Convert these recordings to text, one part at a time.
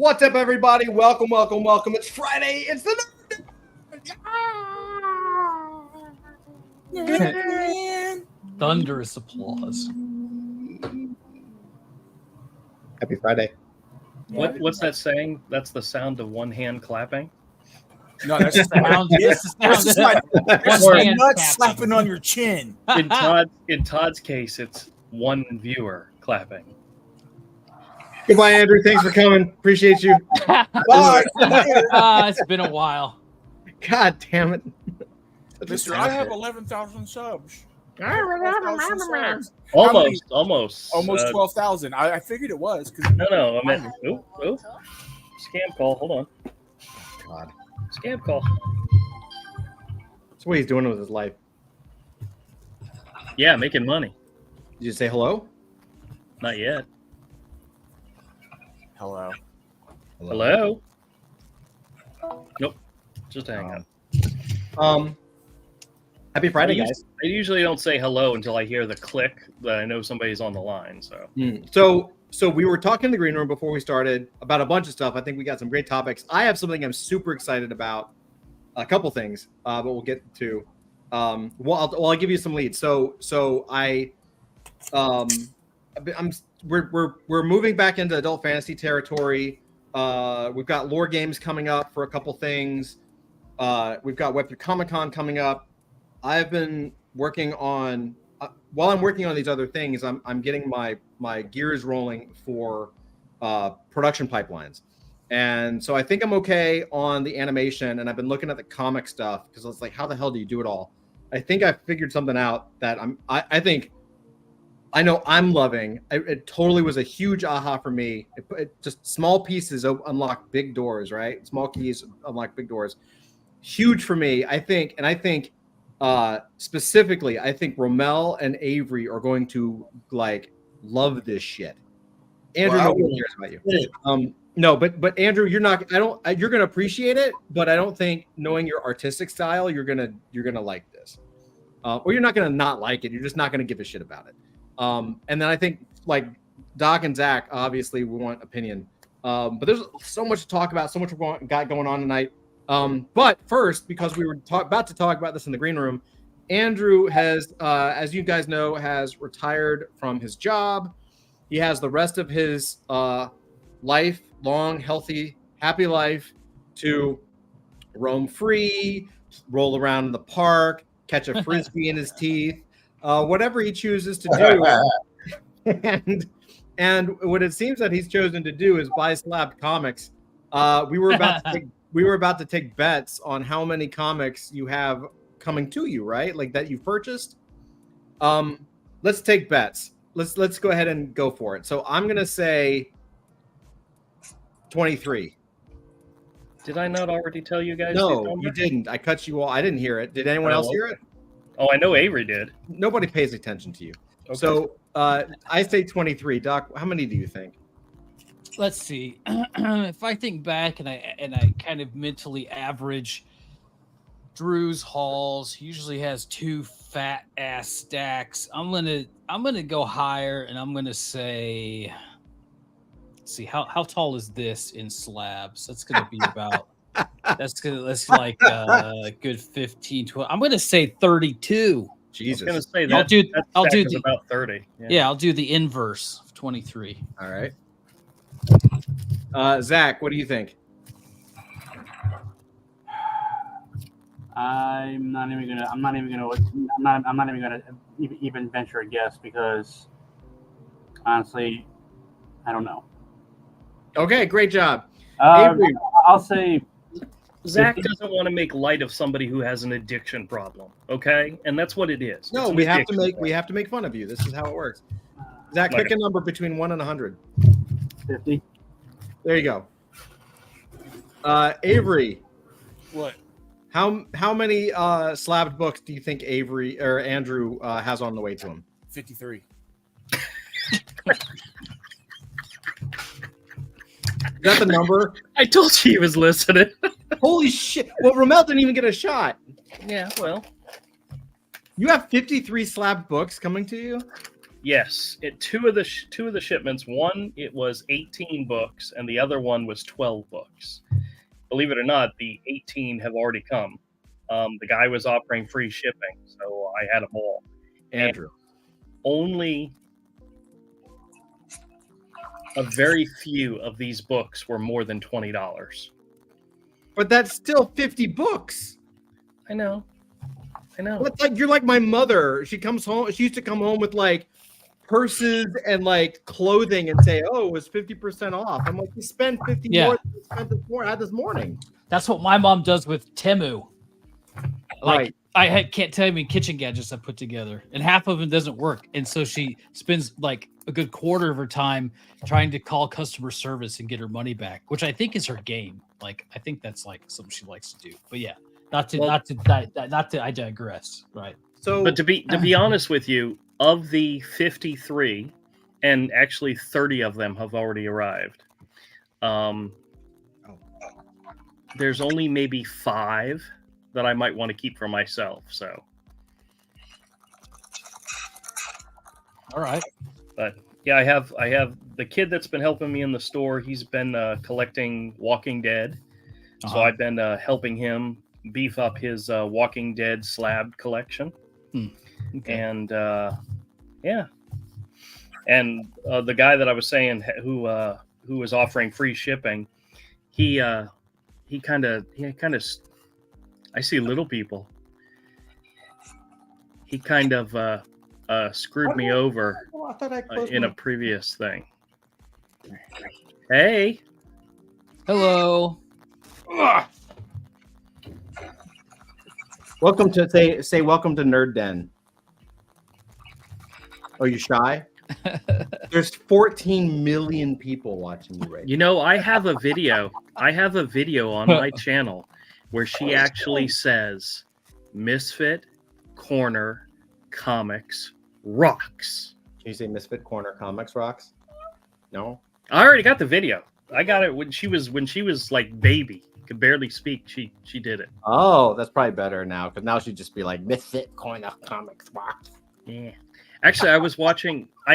What's up, everybody? Welcome, welcome, welcome. It's Friday. It's the Thunderous applause. Happy Friday. What's that saying? That's the sound of one hand clapping. No, that's just the Sound- That's just like One hand nuts tapping. slapping on your chin. In Todd's case, it's one viewer clapping. Goodbye, Andrew. Thanks for coming. Appreciate you. Bye. It's been a while. God damn it. Mister, I have 11,000 subs. Almost. Almost Uh, 12,000. I figured it was because No. I meant scam call. Hold on. God. Scam call. That's what he's doing with his life. Yeah, making money. Did you say hello? Not yet. hello. Hello. Nope. Just hang up. Happy Friday, guys. I usually don't say hello until I hear the click that I know somebody's on the line. So So we were talking in the green room before we started about a bunch of stuff. I think we got some great topics. I have something I'm super excited about. A couple things, but we'll get to. I'll give you some leads. So we're moving back into adult fantasy territory. We've got lore games coming up for a couple things. We've got Web3 Comic-Con coming up. I've been working on while I'm working on these other things, I'm getting my gears rolling for production pipelines. And so I think I'm okay on the animation, and I've been looking at the comic stuff because it's like, how the hell do you do it all? I think I figured something out that I know I'm loving. It totally was a huge aha for me. It just small pieces unlock big doors, right? Small keys unlock big doors. Huge for me, I think. And I think specifically, I think Romel and Avery are going to like love this shit. Andrew, nobody cares about you. No, but Andrew, you're not. You're gonna appreciate it, but I don't think knowing your artistic style, you're gonna like this, or you're not gonna not like it. You're just not gonna give a shit about it. And then I think like Doc and Zach, obviously we want opinion, but there's so much to talk about, so much got going on tonight. But first, because we were about to talk about this in the green room, Andrew has, as you guys know, has retired from his job. He has the rest of his life, long, healthy, happy life to roam free, roll around in the park, catch a frisbee in his teeth, whatever he chooses to do. And what it seems that he's chosen to do is buy Slab Comics. We were about to take bets on how many comics you have coming to you, right? Like that you've purchased. Let's take bets. Let's go ahead and go for it. So I'm gonna say 23. did I not already tell you guys? No, you didn't. I cut you all. I didn't hear it. Did anyone else hear it? Oh, I know Avery did. Nobody pays attention to you. Okay. So I say 23. Doc, how many do you think? Let's see. If I think back and I kind of mentally average Drew's hauls, he usually has 2 fat ass stacks. I'm gonna go higher, and I'm gonna say, let's see, how tall is this in slabs? That's gonna be about that's like a good 15, 12. I'm gonna say 32. Jesus. I was gonna say I'll do the about 30. Yeah, I'll do the inverse of 23. All right. Zach, what do you think? I'm not even gonna even venture a guess because honestly, I don't know. Okay, great job. Avery. I'll say Zach doesn't want to make light of somebody who has an addiction problem, okay? And that's what it is. No, It's an we have addiction to make fun of you. This is how it works. Zach, pick a number between 1 and 100. 50. There you go. Avery, What? how many slabbed books do you think Avery or Andrew has on the way to him? 53. Is that the number? I told you he was listening. Holy shit! Well, Romel didn't even get a shot. Yeah, well, You have 53 slabbed books coming to you. Yes, two of the shipments. One, it was 18 books, and the other one was 12 books. Believe it or not, the 18 have already come. The guy was offering free shipping, so I had them all. Andrew. And only a very few of these books were more than $20. But that's still 50 books. I know. That's like, you're like my mother. She comes home. She used to come home with like purses and like clothing and say, "Oh, it was 50% off." I'm like, "You spent 50 Yeah. more than you spent this morning." That's what my mom does with Temu. Like Right. can't tell you how many kitchen gadgets I put together, and half of them doesn't work. And so she spends like a good quarter of her time trying to call customer service and get her money back, which I think is her game. Like I think that's like something she likes to do. But yeah, I digress. Right. So, But to be honest with you, of the 53, and actually 30 of them have already arrived. There's only maybe 5 that I might want to keep for myself. So, All right. but yeah, I have the kid that's been helping me in the store. He's been collecting Walking Dead, so I've been helping him beef up his Walking Dead slab collection. Okay. And yeah, and the guy that I was saying who was offering free shipping, he kind of I see little people. He kind of screwed me over I thought I closed in my- a previous thing. Hey, Hello. Welcome to say welcome to Nerd Den. Oh, you shy? There's 14 million people watching you right you know, I have a video. I have a video on my channel where she actually says Misfit Corner Comics rocks. now. Can you say Misfit Corner Comics rocks? No? I already got the video. I got it when she was like baby, could barely speak. She did it. Oh, that's probably better now, because now she'd just be like Misfit Corner Comics rocks. Yeah. Actually, I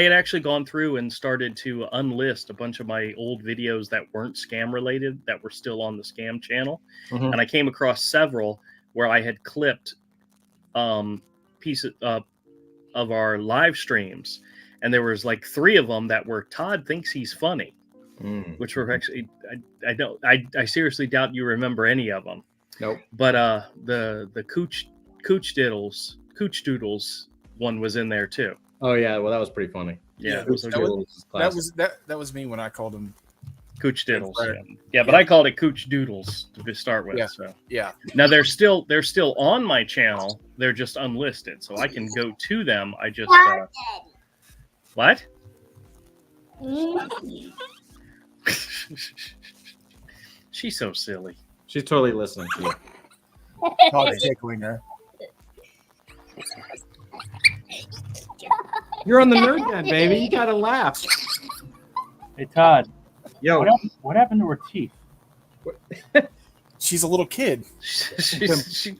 had actually gone through and started to unlist a bunch of my old videos that weren't scam related, that were still on the scam channel. Mhm. And I came across several where I had clipped pieces of our live streams. And there was like 3 of them that were Todd thinks he's funny, which were actually, I seriously doubt you remember any of them. Nope. But the Cooch Doodles one was in there too. Oh yeah, well that was pretty funny. Yeah, Yeah, so that was me when I called him. Cooch Diddles. Right. Yeah, but I called it Cooch Doodles to start with. Yeah. So Yeah. now they're still on my channel. They're just unlisted, so I can go to them. I just what? She's so silly. She's totally listening to you. Todd's tickling her. You're on the Nerd Den, baby. You gotta laugh. Hey Todd, Yo, what happened to her teeth? She's a little kid. she,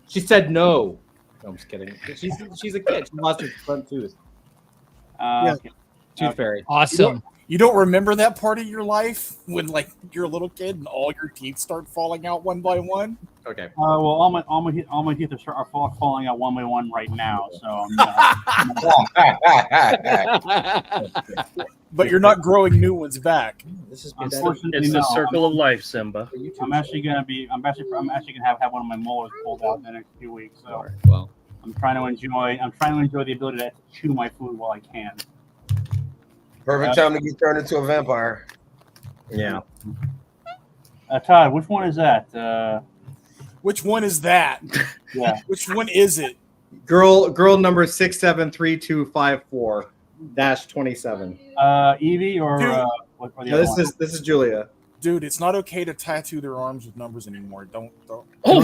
she said no. No, I'm just kidding. She's a kid. She lost her front tooth. Yeah. Okay. Tooth fairy. Awesome. You don't remember that part of your life when, like, you're a little kid and all your teeth start falling out one by one? Okay. Well, all my teeth are falling out one by one right now. So But you're not growing new ones back. This is unfortunately, it's the no. circle of life, Simba. I'm actually gonna have one of my molars pulled out in the next few weeks. So Well, I'm trying to enjoy the ability to chew my food while I can. Perfect time to get turned into a vampire. yeah. Todd, which one is that? Which one is that? Yeah. Which one is it? Girl number 673254-27. Evie or Dude. what? Or the No, other this one? is Julia. Dude, it's not okay to tattoo their arms with numbers anymore. Don't. Oh,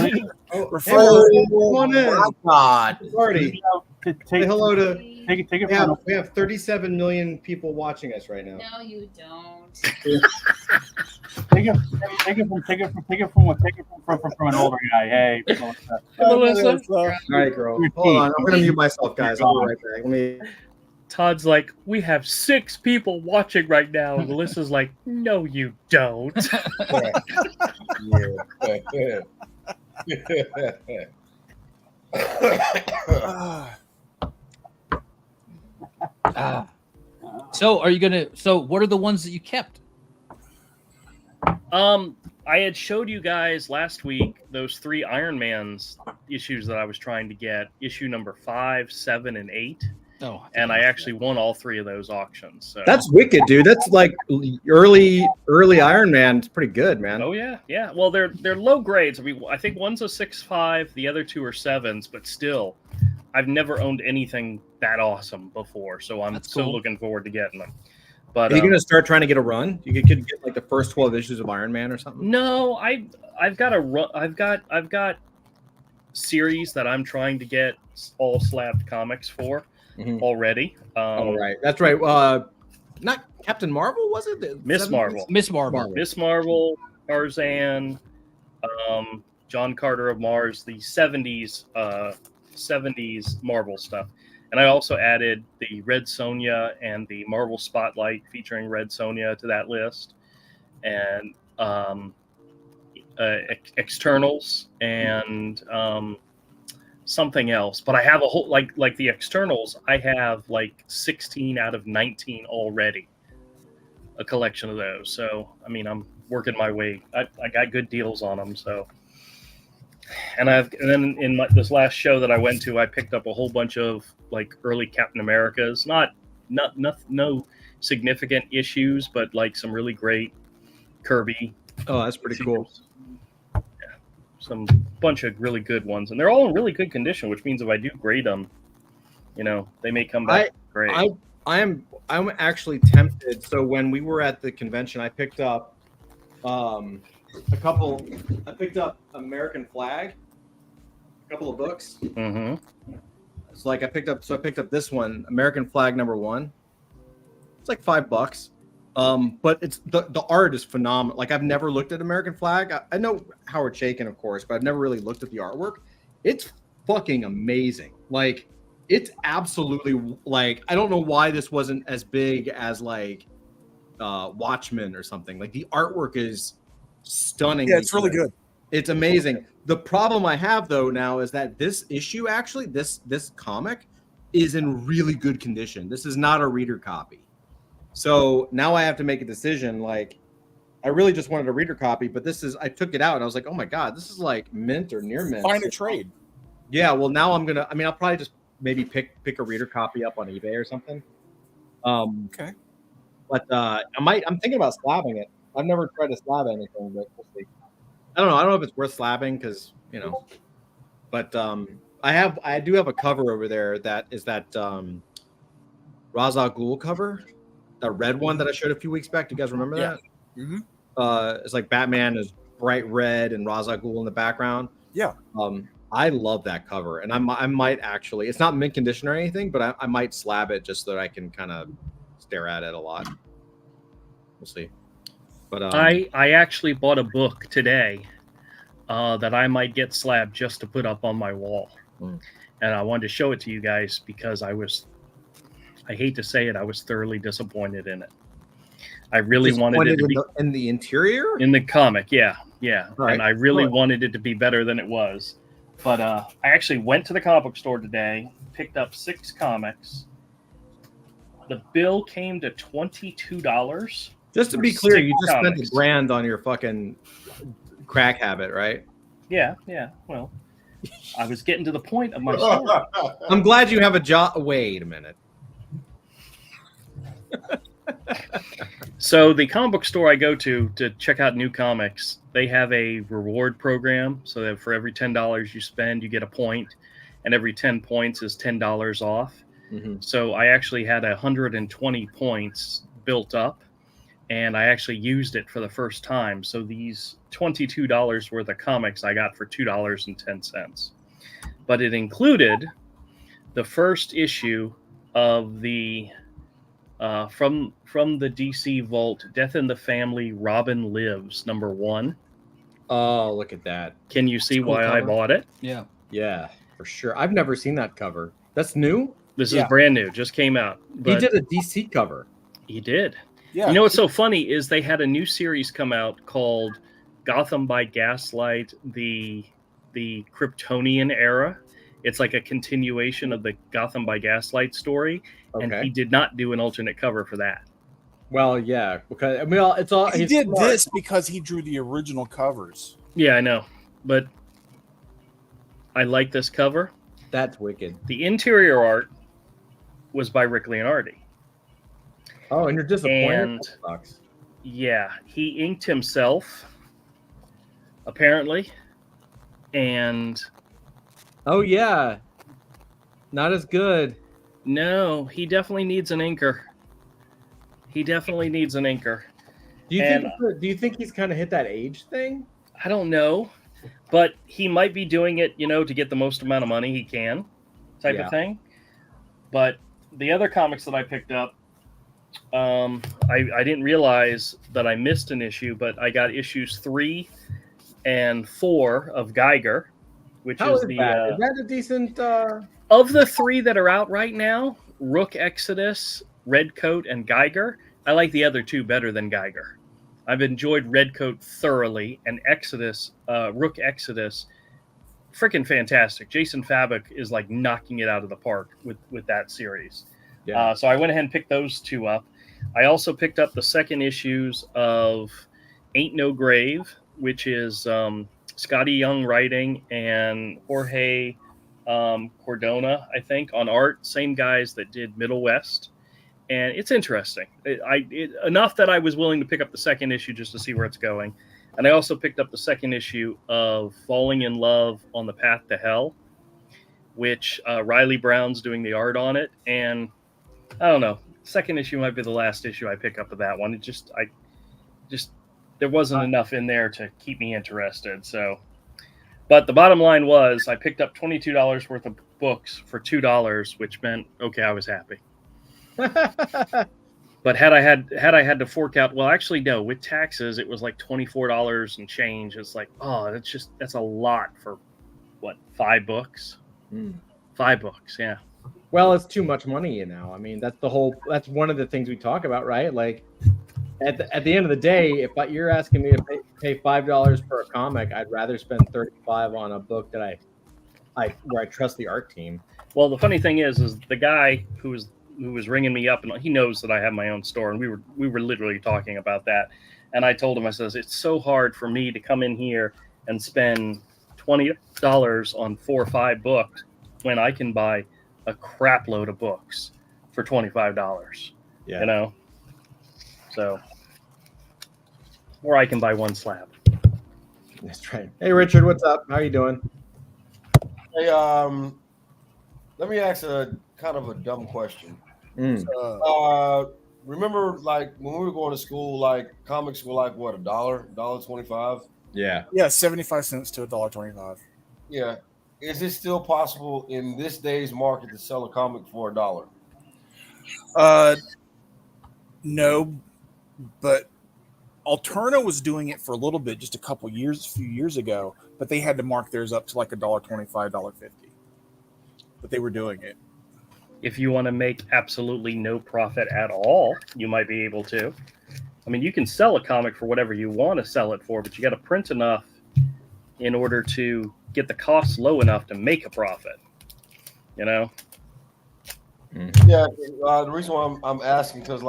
Refer- Hey, come on in. My God. Party. Take Say hello to. take it We from have 37 million people watching us right now. No, you don't. take it from an older guy. Hey, Melissa. All right, girl. Hold on. I'm gonna mute myself, guys. I'll be right back. Let me. Todd's like, we have 6 people watching right now. And Melissa's like, no, you don't. So are you gonna? So what are the ones that you kept? I had showed you guys last week those 3 Iron Man's issues that I was trying to get, issue number 5, 7, and 8. Oh, And I actually won all 3 of those auctions. So. That's wicked, dude. That's like early Iron Man. It's pretty good, man. Oh yeah. Well, they're low grades. I mean, I think one's a 6.5, the other 2 are 7s, but still, I've never owned anything that awesome before. So I'm That's so cool. looking forward to getting them. But Are you gonna start trying to get a run? You could get like the first 12 issues of Iron Man or something. no, I've got a run. I've got series that I'm trying to get all slabbed comics for Mhm. already. All right, that's right. Not Captain Marvel, was it? Miss Marvel. Miss Marvel. Miss Marvel, Tarzan, John Carter of Mars, the 70s Marvel stuff. And I also added the Red Sonja and the Marvel Spotlight featuring Red Sonja to that list. And externals and something else. But I have a whole like the externals, I have like 16 out of 19 already. A collection of those. So I mean, I'm working my way. I got good deals on them. So, and then in this last show that I went to, I picked up a whole bunch of like early Captain Americas. No significant issues, but like some really great Kirby. Oh, that's pretty cool. Yeah, some bunch of really good ones, and they're all in really good condition, which means if I do grade them, they may come back great. I'm actually tempted. So when we were at the convention, I picked up a couple. I picked up American Flag, a couple of books. Mm-hmm. It's like I picked up this one, American Flag #1. It's like $5. But it's the art is phenomenal. Like I've never looked at American Flag. I know Howard Chaykin, of course, but I've never really looked at the artwork. It's fucking amazing. Like it's absolutely like I don't know why this wasn't as big as like Watchmen or something. Like the artwork is stunning. Yeah, it's really good. It's amazing. The problem I have though now is that this issue actually this comic is in really good condition. This is not a reader copy. So now I have to make a decision. Like I really just wanted a reader copy, but I took it out and I was like, oh my God, this is like mint or near mint. Find a trade. Yeah, well now I'll probably just maybe pick a reader copy up on eBay or something. Okay. But I'm thinking about slabbing it. I've never tried to slab anything, but we'll see. I don't know if it's worth slabbing because but I do have a cover over there that is that Ra's al Ghul cover, that red one that I showed a few weeks back. Do you guys remember that? Mm-hmm. It's like Batman is bright red and Ra's al Ghul in the background. Yeah. I love that cover, and I might actually. It's not mint condition or anything, but I might slab it just so that I can kind of stare at it a lot. We'll see. But I actually bought a book today that I might get slabbed just to put up on my wall, and I wanted to show it to you guys because I hate to say it, I was thoroughly disappointed in it. I really wanted it to be in the interior in the comic, yeah, right. And I really wanted it to be better than it was. But I actually went to the comic book store today, picked up 6 comics. The bill came to $22. Just to be clear, you just spent $1,000 on your fucking crack habit, right? Yeah. Well, I was getting to the point of my story. I'm glad you have a job. Wait a minute. So the comic book store I go to check out new comics, they have a reward program. So that for every $10 you spend, you get a point, and every 10 points is $10 off. Mm-hmm. So I actually had 120 points built up, and I actually used it for the first time. So these $22 worth of comics I got for $2.10. But it included the first issue of the from the DC Vault, Death in the Family, Robin Lives, #1. Oh, look at that. Can you see Cool why I cover. bought it? Yeah. Yeah, for sure. I've never seen that cover. That's new? This Yeah. is brand new, just came out. But He did a DC cover. He did. Yeah. You know what's so funny is they had a new series come out called Gotham by Gaslight, the Kryptonian era. It's like a continuation of the Gotham by Gaslight story, and he Okay. did not do an alternate cover for that. Well, yeah, because I mean, it's all he he's did smart. this because he drew the original covers. Yeah, I know, but I like this cover. That's wicked. The interior art was by Rick Leonardi. Oh, and you're disappointed. And- That sucks. Yeah, he inked himself, apparently, and Oh yeah, not as good. no, he definitely needs an inker. He definitely needs an inker. Do you And- think? Do you think he's kind of hit that age thing? I don't know, but he might be doing it, to get the most amount of money he can, type Yeah. of thing. But the other comics that I picked up, I didn't realize that I missed an issue, but I got issues 3 and 4 of Geiger, which How is is the that? Is that a decent? of the 3 that are out right now: Rook Exodus, Redcoat, and Geiger. I like the other 2 better than Geiger. I've enjoyed Redcoat thoroughly, and Rook Exodus, freaking fantastic. Jason Fabok is like knocking it out of the park with that series. Yeah. So I went ahead and picked those 2 up. I also picked up the second issues of Ain't No Grave, which is Scotty Young writing and Jorge Cordona, I think, on art. Same guys that did Middle West. And it's interesting. Enough that I was willing to pick up the second issue just to see where it's going. And I also picked up the second issue of Falling in Love on the Path to Hell, which Riley Brown's doing the art on it. And I don't know. Second issue might be the last issue I pick up of that one. There wasn't enough in there to keep me interested. So, but the bottom line was I picked up $22 worth of books for $2, which meant, okay, I was happy. But had I had to fork out, well, actually, no, with taxes, it was like $24 and change. It's like, oh, that's a lot for what, 5 books? 5 books, yeah. Well, it's too much money, I mean, that's one of the things we talk about, right? Like at the end of the day, if you're asking me to pay $5 for a comic, I'd rather spend $35 on a book that where I trust the art team. Well, the funny thing is the guy who was ringing me up, and he knows that I have my own store, and we were literally talking about that. And I told him, I says, it's so hard for me to come in here and spend $20 on 4 or 5 books when I can buy a crap load of books for $25. Yeah. So, or I can buy 1 slab. That's right. Hey, Richard, what's up? How you doing? Hey, let me ask a kind of a dumb question. Remember, like when we were going to school, like comics were like what, $1.25? Yeah. Yeah, 75 cents to $1.25. Yeah. Is it still possible in this day's market to sell a comic for $1? No, but Alterna was doing it for a little bit, just a few years ago, but they had to mark theirs up to like $1.25, $1.50. But they were doing it. If you want to make absolutely no profit at all, you might be able to. I mean, you can sell a comic for whatever you want to sell it for, but you got to print enough in order to get the costs low enough to make a profit. Yeah. The reason why I'm asking, because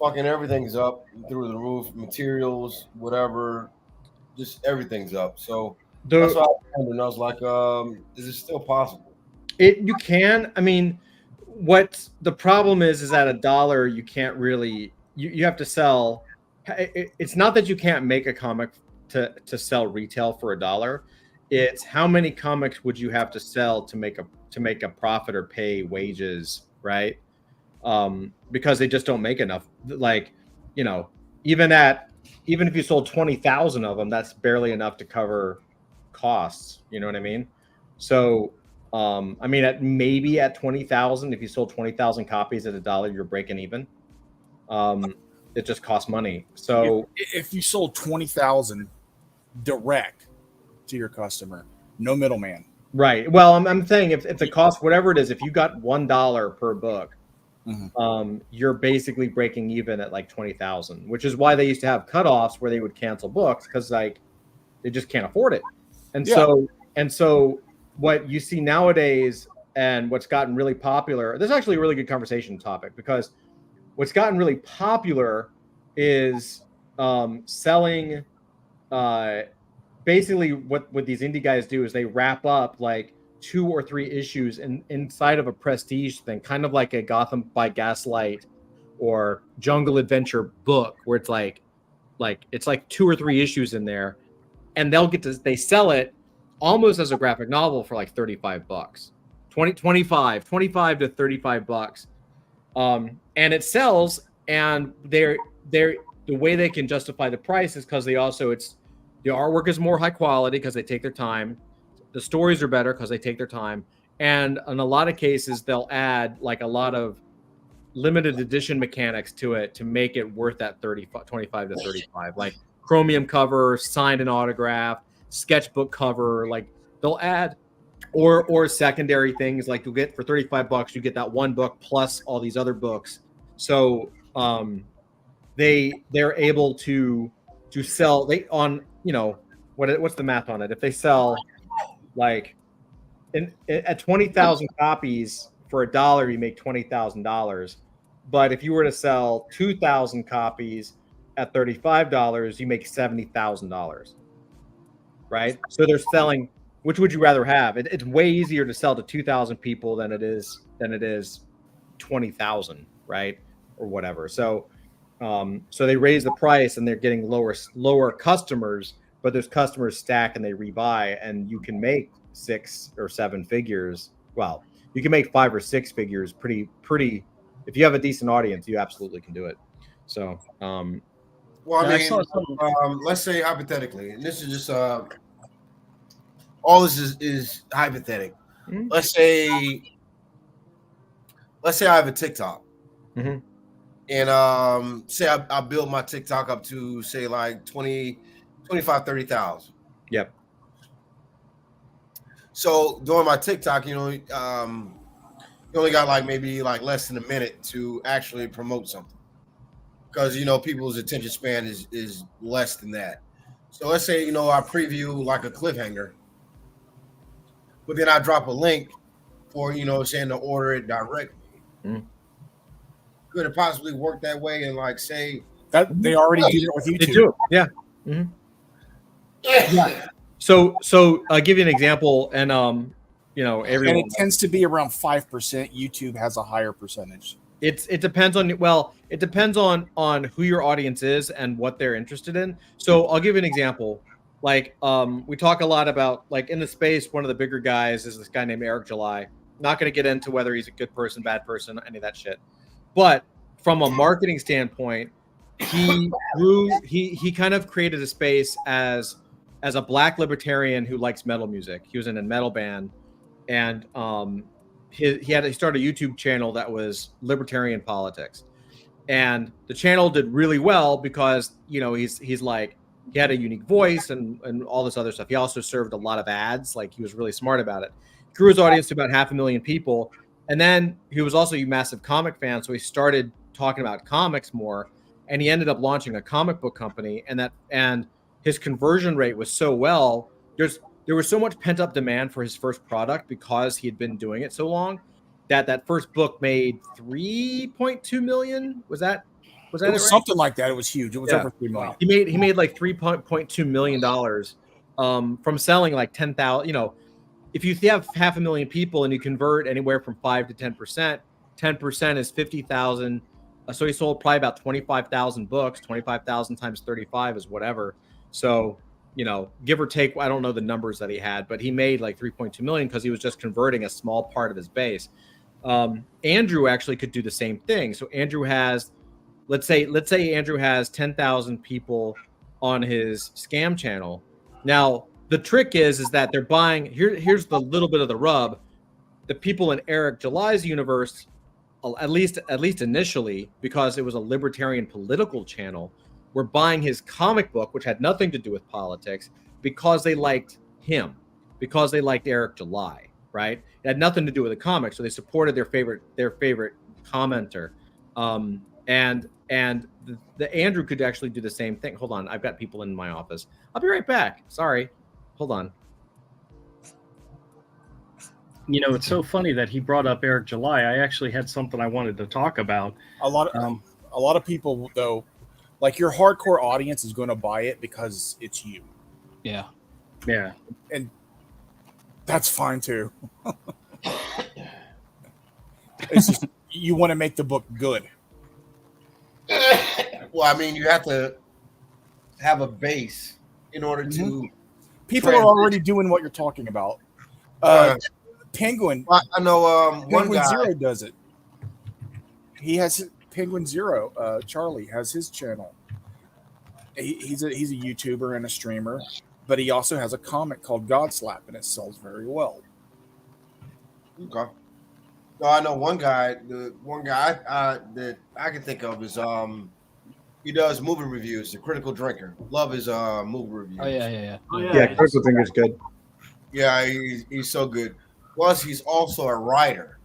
fucking everything's up through the roof, materials, whatever, just everything's up. So that's why I was wondering. I was like, is it still possible? You can. I mean, what the problem is at $1, you can't really. You have to sell. It's not that you can't make a comic to sell retail for $1. It's how many comics would you have to sell to make a profit or pay wages, right? Because they just don't make enough. Like, even if you sold 20,000 of them, that's barely enough to cover costs. You know what I mean? So. I mean, at 20,000, if you sold 20,000 copies at $1, you're breaking even. It just costs money. So if you sold 20,000 direct to your customer, no middleman, Right. Well, I'm saying if the cost, whatever it is, if you got $1 per book, you're basically breaking even at like 20,000, which is why they used to have cutoffs where they would cancel books because like they just can't afford it. And so what you see nowadays and what's gotten really popular, this is actually a really good conversation topic, because what's gotten really popular is selling basically what these indie guys do is they wrap up like 2 or 3 issues inside of a prestige thing, kind of like a Gotham by Gaslight or Jungle Adventure book, where it's like it's like 2 or 3 issues in there, and they sell it almost as a graphic novel for like $35, 25 to $35. And it sells, and they're the way they can justify the price is because the artwork is more high quality because they take their time. The stories are better because they take their time. And in a lot of cases, they'll add like a lot of limited edition mechanics to it to make it worth that 25 to 35, like chromium cover, signed and autographed, sketchbook cover. Like they'll add or secondary things, like you'll get for $35, you get that one book plus all these other books. So they're able to sell what's the math on it? If they sell like at 20,000 copies for $1, you make $20,000. But if you were to sell 2,000 copies at $35, you make $70,000. Right? So they're selling. Which would you rather have? It's way easier to sell to 2,000 people than it is 20,000, right, or whatever. So they raise the price and they're getting lower customers, but those customers stack and they rebuy, and you can make 6 or 7 figures. Well, you can make 5 or 6 figures pretty. If you have a decent audience, you absolutely can do it. So, well, I mean, let's say hypothetically, and this is just all this is hypothetical. Mm-hmm. Let's say I have a TikTok, and say I build my TikTok up to say like 25, 30,000. Yep. So during my TikTok, you only got like maybe like less than a minute to actually promote something, because people's attention span is less than that. So let's say I preview like a cliffhanger, but then I drop a link for saying to order it directly. Could it possibly work that way? And like say that they already do it with YouTube. They do. Yeah. Mm-hmm. Yeah. So I'll give you an example, and everyone. And it tends to be around 5%. YouTube has a higher percentage. It depends on who your audience is and what they're interested in. So I'll give you an example. Like we talk a lot about, like, in the space, one of the bigger guys is this guy named Eric July. Not going to get into whether he's a good person, bad person, any of that shit. But from a marketing standpoint, he kind of created a space as a black libertarian who likes metal music. He was in a metal band, and he started a YouTube channel that was libertarian politics, and the channel did really well because he's like, he had a unique voice and all this other stuff. He also served a lot of ads. Like, he was really smart about it. Grew his audience to about 500,000 people. And then he was also a massive comic fan. So he started talking about comics more, and he ended up launching a comic book company. And his conversion rate was so well. There was so much pent up demand for his first product because he had been doing it so long that first book made 3.2 million. Was that it was right? Something like that. It was huge. It was over 3 million. He made like $3.2 million from selling like 10,000. If you have 500,000 people and you convert anywhere from 5 to 10%, 10% is 50,000. So he sold probably about 25,000 books. 25,000 times 35 is whatever. So, give or take, I don't know the numbers that he had, but he made like 3.2 million because he was just converting a small part of his base. Andrew actually could do the same thing. So Andrew has, let's say Andrew has 10,000 people on his scam channel. Now, the trick is that they're buying. Here's the little bit of the rub. The people in Eric July's universe, at least initially, because it was a libertarian political channel, were buying his comic book, which had nothing to do with politics, because they liked him, because they liked Eric July, right? It had nothing to do with the comic, so they supported their favorite commenter. And the Andrew could actually do the same thing. Hold on, I've got people in my office. I'll be right back. Sorry, hold on. You know, it's so funny that he brought up Eric July. I actually had something I wanted to talk about. A lot of people though, like your hardcore audience is going to buy it because it's you. Yeah. Yeah. And that's fine too. It's just you want to make the book good. Well, I mean, you have to have a base in order to. People are already doing what you're talking about. Penguin. I know one Penguin guy. Zero does it. He has Penguin Zero. Charlie has his channel. He's a YouTuber and a streamer, but he also has a comic called Godslap, and it sells very well. Okay. No, I know one guy. The one guy that I can think of is he does movie reviews. The Critical Drinker. Love his movie reviews. Oh yeah. Oh, Yeah, Critical Drinker's good. Yeah, he's so good. Plus, he's also a writer,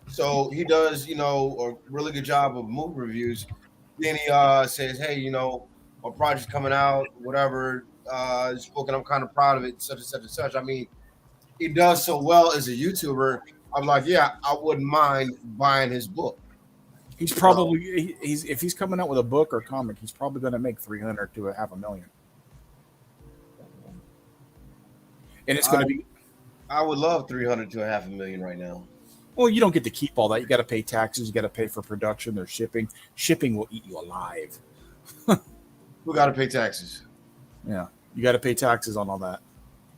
so he does a really good job of movie reviews. Then he says, "Hey, my project's coming out, whatever. This book, and I'm kind of proud of it, such and such and such." I mean, he does so well as a YouTuber. I'm like, yeah, I wouldn't mind buying his book. He's probably if he's coming out with a book or comic, he's probably going to make $300,000 to $500,000, and it's going to be. I would love $300,000 to $500,000 right now. Well, you don't get to keep all that. You got to pay taxes. You got to pay for production. There's shipping. Shipping will eat you alive. Who got to pay taxes? Yeah, you got to pay taxes on all that.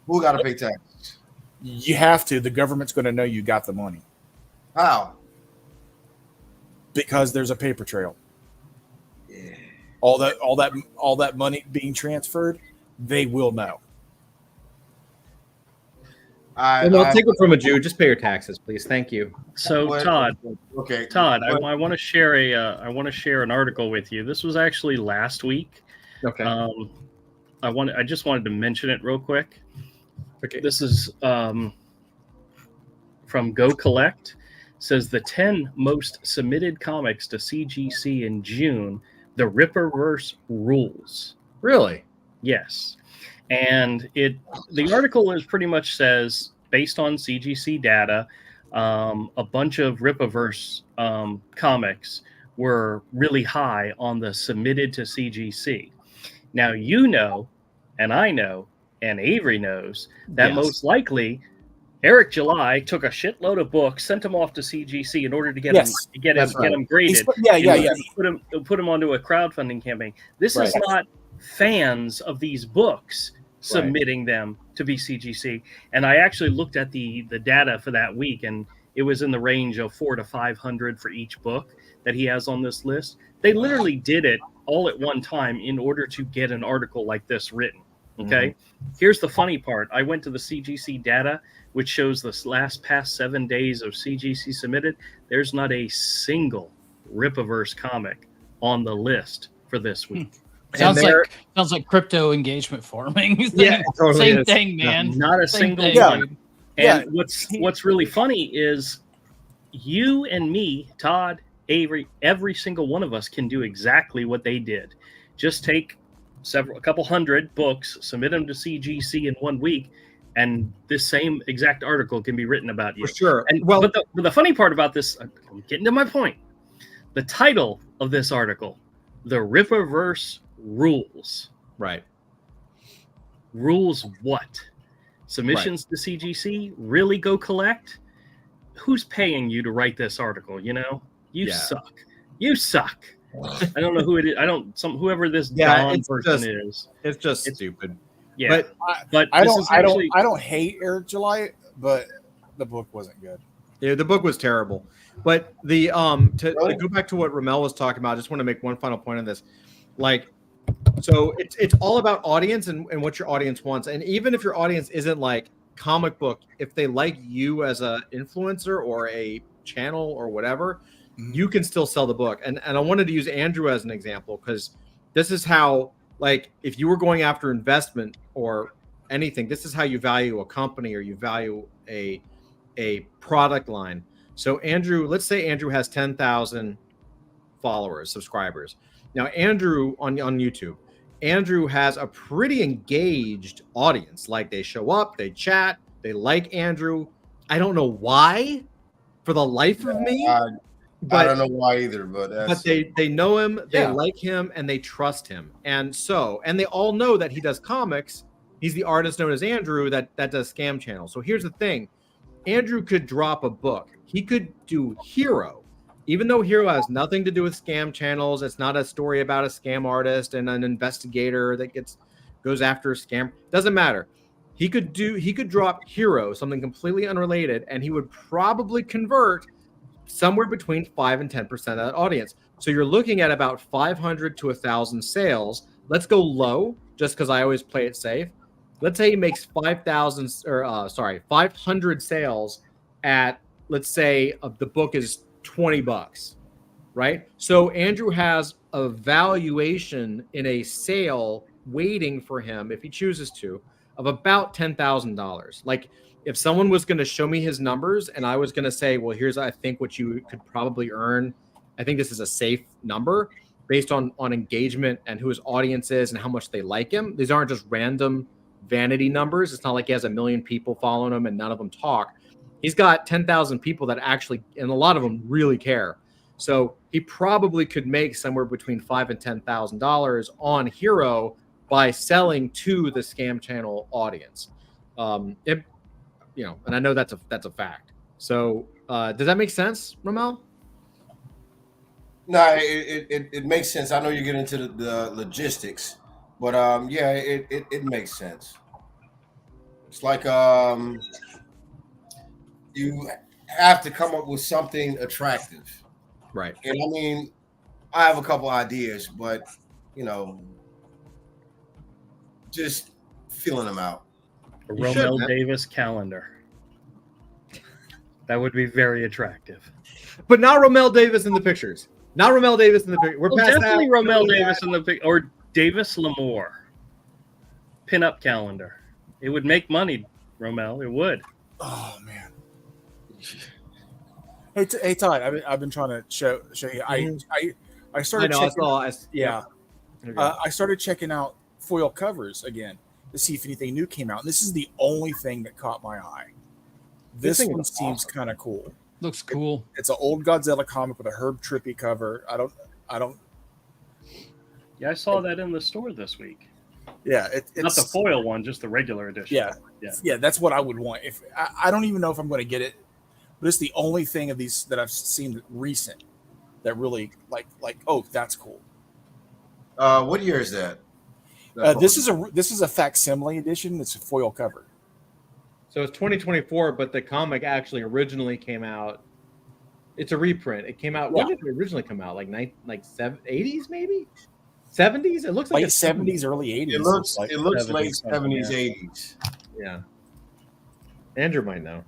Who got to pay taxes? You have to. The government's going to know you got the money How? because there's a paper trail. Yeah. All that money being transferred, they will know. And I'll take it from a Jew. Just pay your taxes, please. Thank you. So Todd, Okay. I want to share an article with you. This was actually last week. Okay. I just wanted to mention it real quick. Okay. This is from Go Collect. It says the 10 most submitted comics to CGC in June. The Rippaverse rules. Really? Yes. And the article is pretty much says, based on CGC data, a bunch of Rippaverse comics were really high on the submitted to CGC. Now, and I know, and Avery knows that Yes. most likely Eric July took a shitload of books, sent them off to CGC in order to get Yes, that's right. them graded. Yeah. Put them onto a crowdfunding campaign. This is Right. not fans of these books submitting them to be CGC. And I actually looked at the data for that week, and it was in the range of 400 to 500 for each book that he has on this list. They literally did it all at one time in order to get an article like this written. Okay. Here's the funny part. I went to the CGC data, which shows the past 7 days of CGC submitted. There's not a single Rippaverse comic on the list for this week. Sounds like crypto engagement farming. Yeah, totally Same is. thing, man. Not a Same single thing, Yeah. one. dude. And Yeah. what's really funny is you and me, Todd, Avery, every single one of us can do exactly what they did. Just take a couple hundred books, submit them to CGC in 1 week, and this same exact article can be written about you. For sure. And Well, but the funny part about this, I'm getting to my point. The title of this article, "The Rippaverse Rules." right. Rules what? Submissions to CGC? Really Go Collect? Who's paying you to write this article? You Yeah. suck. You suck. I don't know who it is. Whoever this Yeah, Don it's person just- is. It's just It's- stupid. Yeah, But but I this is don't actually- I don't hate Eric July, but the book wasn't good. yeah, the book was terrible. But the to go back to what Ramel was talking about, I just want to make one final point on this. Like, so it's all about audience and what your audience wants. And even if your audience isn't like comic book, if they like you as a influencer or a channel or whatever, you can still sell the book. And I wanted to use Andrew as an example because this is how, like, if you were going after investment or anything. This is how you value a company or you value a product line. So Andrew, let's say Andrew has 10,000 followers, subscribers. Now Andrew on YouTube, Andrew has a pretty engaged audience. Like they show up, they chat, they like Andrew. I don't know why, for the life of me. I But don't know why either, but they know him, they Yeah. like him, and they trust him. And they all know that he does comics. He's the artist known as Andrew that does Scam Channel. So here's the thing. Andrew could drop a book. He could do Hero. Even though Hero has nothing to do with scam channels, it's not a story about a scam artist and an investigator that goes after a scam. Doesn't matter. He could drop Hero, something completely unrelated, and he would probably convert somewhere between 5 and 10% of that audience. So you're looking at about 500 to 1,000 sales. Let's go low, just because I always play it safe. Let's say he makes 500 sales at, let's say, the book is $20, right? So Andrew has a valuation in a sale waiting for him, if he chooses to, of about $10,000. Like, if someone was going to show me his numbers and I was going to say, well, here's, I think, what you could probably earn. I think this is a safe number based on engagement and who his audience is and how much they like him. These aren't just random vanity numbers. It's not like he has 1 million people following him and none of them talk. He's got 10,000 people that actually, and a lot of them really care. So he probably could make somewhere between $5,000 and $10,000 on Hero by selling to the Scam Channel audience. And I know that's a fact. So does that make sense, Ramel? No, it makes sense. I know you get into the logistics, but yeah, it makes sense. It's like you have to come up with something attractive, Right. and I mean, I have a couple ideas, but just feeling them out. A You should, Romel man. Davis calendar. That would be very attractive. But not Romel Davis in the pictures. Not Romel Davis in the picture. We're Well, past definitely that. Romel We're Davis past in the pic, or Davis Lamore pinup calendar. It would make money, Romel. It would. Oh man. Hey Todd, I've been trying to show you. I I started know. checking. Yeah. I started checking out foil covers again to see if anything new came out. And this is the only thing that caught my eye. This thing one is seems awesome. kind of cool. Looks cool. It's an old Godzilla comic with a Herb Trippy cover. I don't. Yeah, I saw that in the store this week. Yeah, it's Not the foil one, just the regular edition. Yeah, Yeah. yeah. That's what I would want. If I don't even know if I'm going to get it, but it's the only thing of these that I've seen recent that really like. Oh, that's cool. What year is that? This is a facsimile edition. It's a foil cover. So it's 2024, but the comic actually originally came out. It's a reprint. It came out. Yeah. When did it originally come out? Like 80s, maybe 70s. It looks like Late it's 70s, early 80s. It looks like. it looks 70s, late something, 70s, yeah. 80s. Yeah. Andrew might know.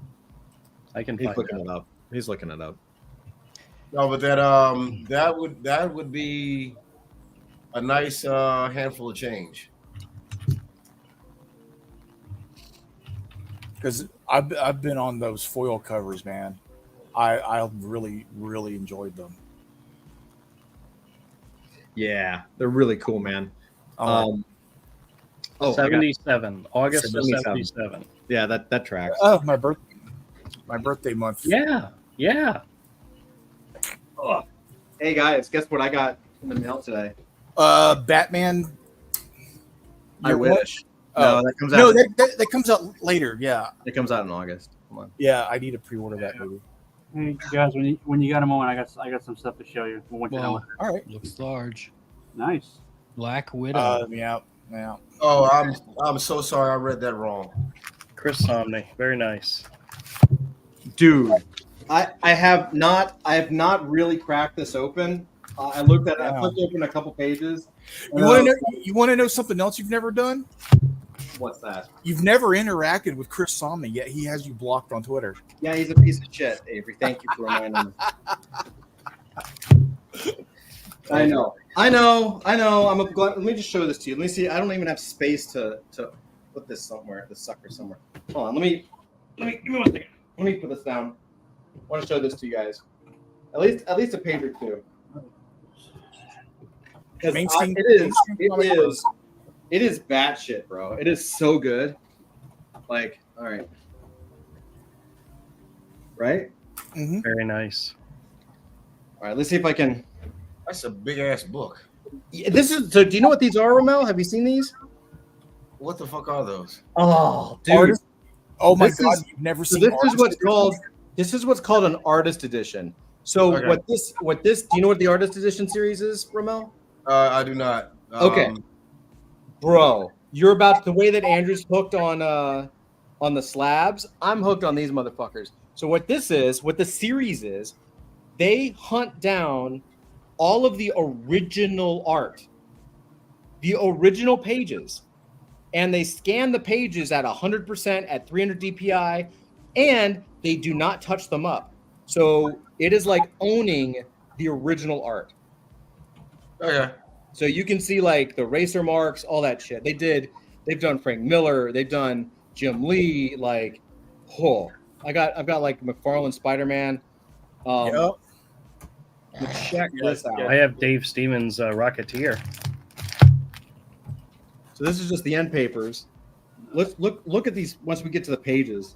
I can He's find looking out. it up. He's looking it up. No, but that would be a nice handful of change. Because I've been on those foil covers, man. I really enjoyed them. Yeah, they're really cool, man. I 77, August of 77. 77. Yeah, that tracks. oh, my birthday month. Yeah, yeah. Hey guys, guess what I got in the mail today? Batman. I Year wish. One? No, that comes out. No, that comes out later. Yeah, it comes out in August. Come on. yeah. I need to pre-order that movie. Hey, guys, when you got a moment, I got some stuff to show you. Once you're done with Well, All right. looks large. it. Nice. Black Widow. Yeah. Oh, I'm so sorry. I read that wrong. Chris Somney, very nice. Dude, I have not really cracked this open. I looked at it. I flipped open a couple pages. You want to know something else you've never done? What's that? You've never interacted with Chris Somney, yet he has you blocked on Twitter. Yeah, he's a piece of shit, Avery. Thank you for reminding me. I know. I'm glad. Let me just show this to you. Let me see. I don't even have space to. put this somewhere. This sucker somewhere. Hold on. Let me give me 1 second. Let me put this down. I want to show this to you guys. At least a page or two. 'Cause Mainstream- it is batshit, bro. It is so good. Like, all right. Right? Mhm. Very nice. All right, let's see if I can. That's a big ass book. Yeah, this is so. Do you know what these are, Ramel? Have you seen these? What the fuck are those? Oh, dude. Artist- Oh my This god, is- you've never So seen this is artist what's edition? called. This is what's called an artist edition. So Okay. what this? Do you know what the artist edition series is, Ramel? I do not. Okay. Bro, you're about the way that Andrew's hooked on the slabs. I'm hooked on these motherfuckers. So what this is, what the series is, they hunt down all of the original art, the original pages, and they scan the pages at 100% at 300 DPI, and they do not touch them up. So it is like owning the original art. Okay. So you can see like the racer marks, all that shit. They've done Frank Miller, they've done Jim Lee, like, I've got like McFarlane Spider-Man. Yep. Check this out. I have Dave Stevens Rocketeer. So this is just the end papers. Look at these once we get to the pages.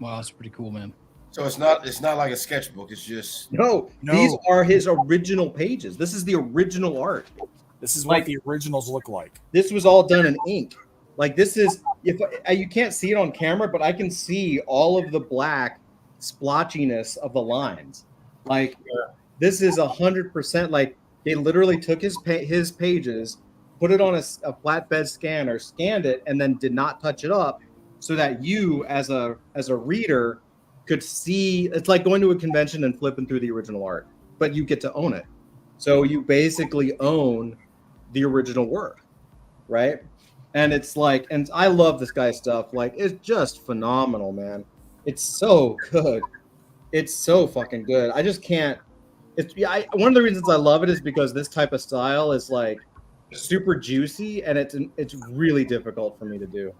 Wow, that's pretty cool, man. So it's not like a sketchbook. It's just No, No. these are his original pages. This is the original art. This is Like- what the originals look like. This was all done in ink. Like this is if you can't see it on camera, but I can see all of the black splotchiness of the lines. Like this is 100%. Like they literally took his pages, put it on a flatbed scanner, scanned it, and then did not touch it up, so that you as a reader could see. It's like going to a convention and flipping through the original art, but you get to own it. So you basically own the original work, right? And it's like, and I love this guy's stuff. Like, it's just phenomenal, man. It's so good. It's so fucking good. I just can't. It's one of the reasons I love it is because this type of style is like super juicy, and it's really difficult for me to do.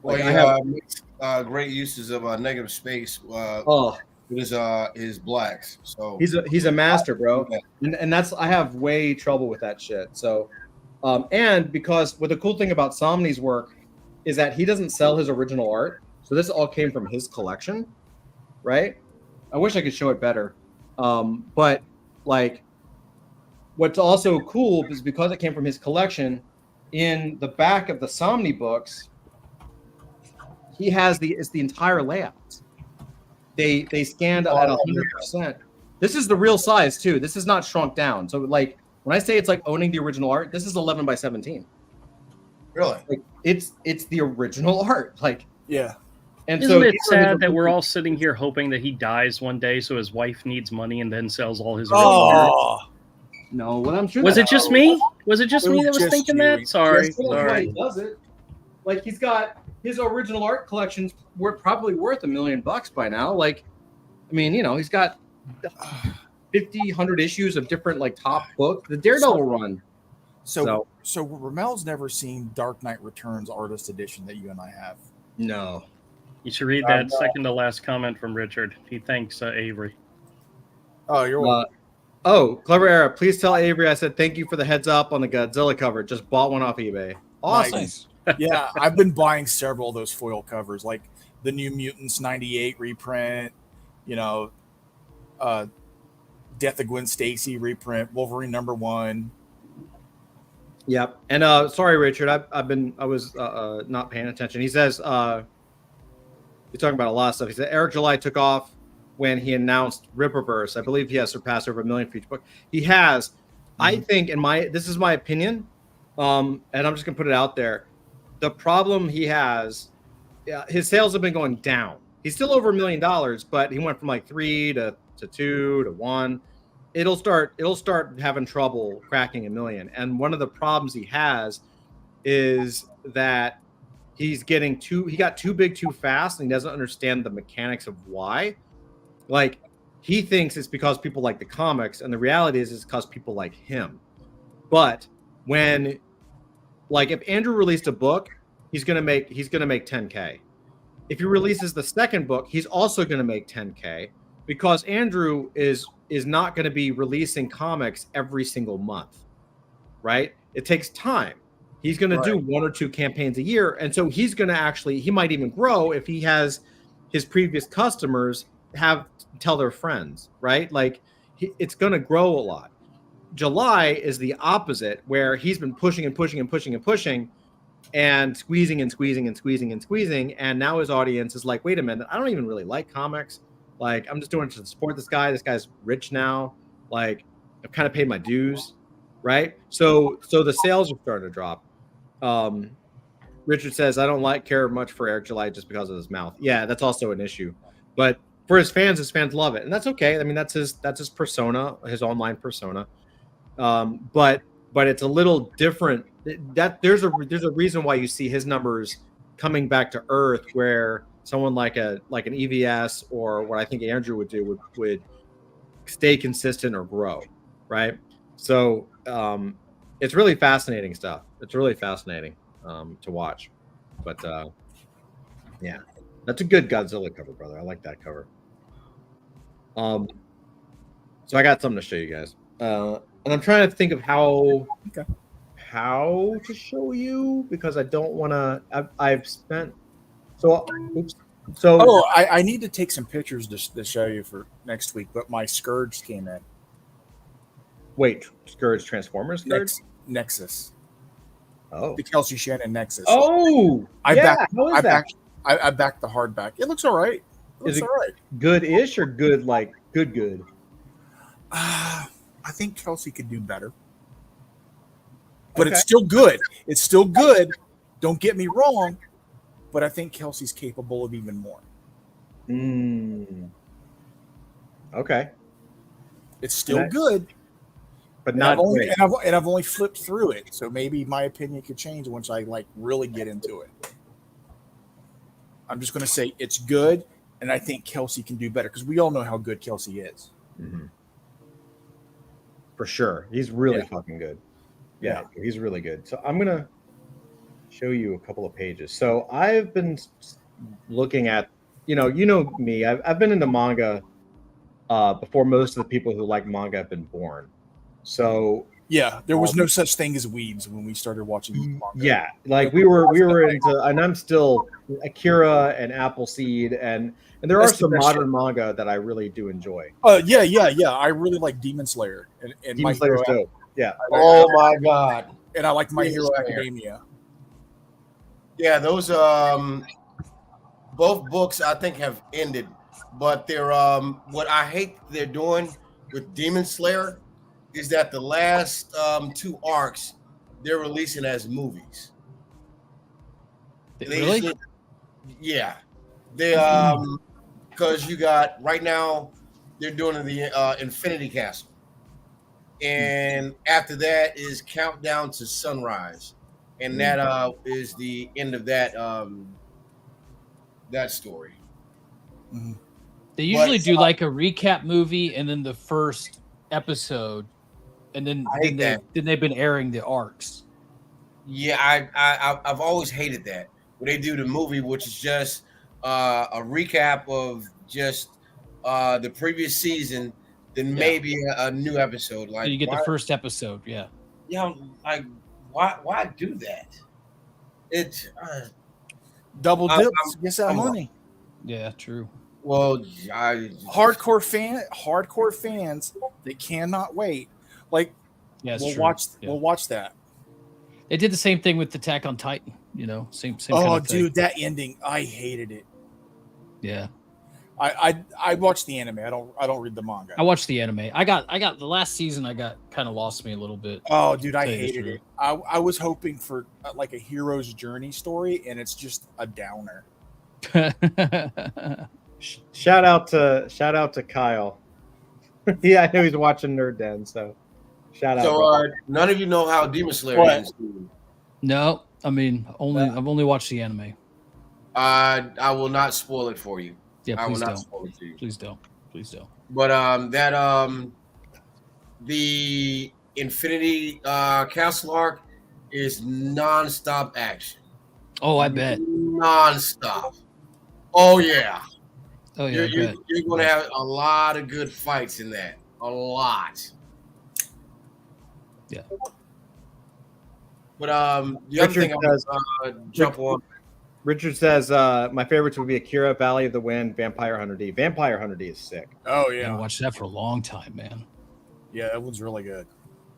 well, Like, he I have- makes great uses of negative space Oh, with his blacks. So he's a master, bro. And that's I have way trouble with that shit. So, and because what the cool thing about Somni's work is that he doesn't sell his original art, so this all came from his collection, right? I wish I could show it better, but like, what's also cool is because it came from his collection. In the back of the Somni books, he has it's the entire layout. They scanned at 100%. This is the real size too. This is not shrunk down. So like when I say it's like owning the original art, this is 11 by 17. really, Like it's the original art. Like, Yeah. and Isn't so it sad that we're all sitting here hoping that he dies one day so his wife needs money and then sells all his real art? Oh, no. Well, I'm sure Was that- it just me? Was it just It me was that was just thinking you. that? Sorry. That's why Sorry. he does it. Like he's got his original art collections were probably worth $1 million by now. Like, I mean, you know, he's got 50, 100 issues of different like top books. The Daredevil run. so Ramel's never seen Dark Knight Returns Artist Edition that you and I have. No. You should read that second to last comment from Richard. He thanks Avery. Oh, you're welcome. Clever Era. Please tell Avery I said thank you for the heads up on the Godzilla cover. Just bought one off eBay. Awesome. Nice. Yeah, I've been buying several of those foil covers, like the New Mutants '98 reprint, you know, Death of Gwen Stacy reprint, Wolverine #1. Yep. And sorry, Richard. I was not paying attention. He says he's talking about a lot of stuff. He said Eric July took off when he announced Ripperverse. I believe he has surpassed over 1 million for each book. He has. I think this is my opinion, and I'm just gonna put it out there. The problem he has, his sales have been going down. He's still over $1 million, but he went from like 3 to 2 to 1. It'll start having trouble cracking 1 million. And one of the problems he has is that he got too big too fast, and he doesn't understand the mechanics of why. Like, he thinks it's because people like the comics, and the reality is it's because people like him. But when, like, if Andrew released a book he's gonna make 10K. If he releases the second book, he's also gonna make 10K because Andrew is not gonna be releasing comics every single month, right? It takes time. He's gonna do 1 or 2 campaigns a year, and so he's gonna he might even grow if he has his previous customers tell their friends, right? Like it's gonna grow a lot. July is the opposite, where he's been pushing and pushing and pushing and pushing and squeezing and squeezing and squeezing and squeezing. And now his audience is like, wait a minute, I don't even really like comics. Like, I'm just doing it to support this guy. This guy's rich now. Like, I've kind of paid my dues, right? So the sales are starting to drop. Richard says, I don't care much for Eric July just because of his mouth. Yeah, that's also an issue. But for his fans love it. And that's okay. I mean, that's his persona, his online persona. But it's a little different. That there's a reason why you see his numbers coming back to earth, where someone like an EVS or what I think Andrew would do would stay consistent or grow, right? So it's really fascinating stuff. It's really fascinating to watch. But yeah, that's a good Godzilla cover, brother. I like that cover. So I got something to show you guys. And I'm trying to think of how to show you, because I don't want to. I've spent oops. So I need to take some pictures to show you for next week. But my Scourge came in. Wait, Scourge Transformers Scourge? Nexus. Oh, The Kelsey Shannon Nexus. Oh, I backed the hardback. It looks all right. Is it good-ish or good like good? I think Kelsey could do better, but it's still good. It's still good. Don't get me wrong, but I think Kelsey's capable of even more. Okay, it's still good, but not great. And I've only flipped through it, so maybe my opinion could change once I really get into it. I'm just going to say it's good, and I think Kelsey can do better because we all know how good Kelsey is. Mm-hmm. For sure. He's really fucking good. Yeah, he's really good. So I'm going to show you a couple of pages. So I've been looking at, you know me, I've been into manga before most of the people who like manga have been born. So yeah, there was no such thing as weebs when we started watching manga. Yeah, like we were into, and I'm still Akira and Appleseed, and there are some modern manga that I really do enjoy. Yeah. I really like Demon Slayer and Demon Slayer's dope. Yeah. Oh my god. And I like My Hero Academia. Yeah, those both books I think have ended, but they're what I hate they're doing with Demon Slayer is that the last 2 arcs they're releasing as movies. Really? Yeah. They because you got right now they're doing the Infinity Castle. And after that is Countdown to Sunrise. And that is the end of that that story. Mm-hmm. They usually do like a recap movie and then the first episode, and then they've been airing the arcs. Yeah, I've always hated that. When they do the movie, which is just a recap of just the previous season, then maybe a new episode. Like so you get the first episode, yeah. Yeah, like why do that? It's double dips. Guess that money. Yeah, true. Well, hardcore fans that cannot wait. Like, yeah, we'll watch that. They did the same thing with Attack on Titan. You know, same. Oh, kind of dude, that ending, I hated it. Yeah. I watched the anime. I don't read the manga. I watched the anime. I got the last season. I got kind of lost me a little bit. Oh, dude, I hated it. I was hoping for like a hero's journey story, and it's just a downer. Shout out to Kyle. Yeah, I know he's watching Nerd Den, so shout out. So none of you know how Demon Slayer ends. No, I mean I've only watched the anime. I will not spoil it for you. Yeah, I will please not don't. spoil it to you. Please don't. Please don't. But the Infinity Castle arc is non-stop action. Oh, I bet. nonstop. Oh yeah, Oh yeah, I bet. you're going to have a lot of good fights in that. A lot. Yeah. But the other Richard thing I says- want to jump on. Richard says my favorites would be Akira, Valley of the Wind, Vampire Hunter D. Vampire Hunter D is sick. Oh I haven't yeah, watched that for a long time, man. yeah, that one's really good.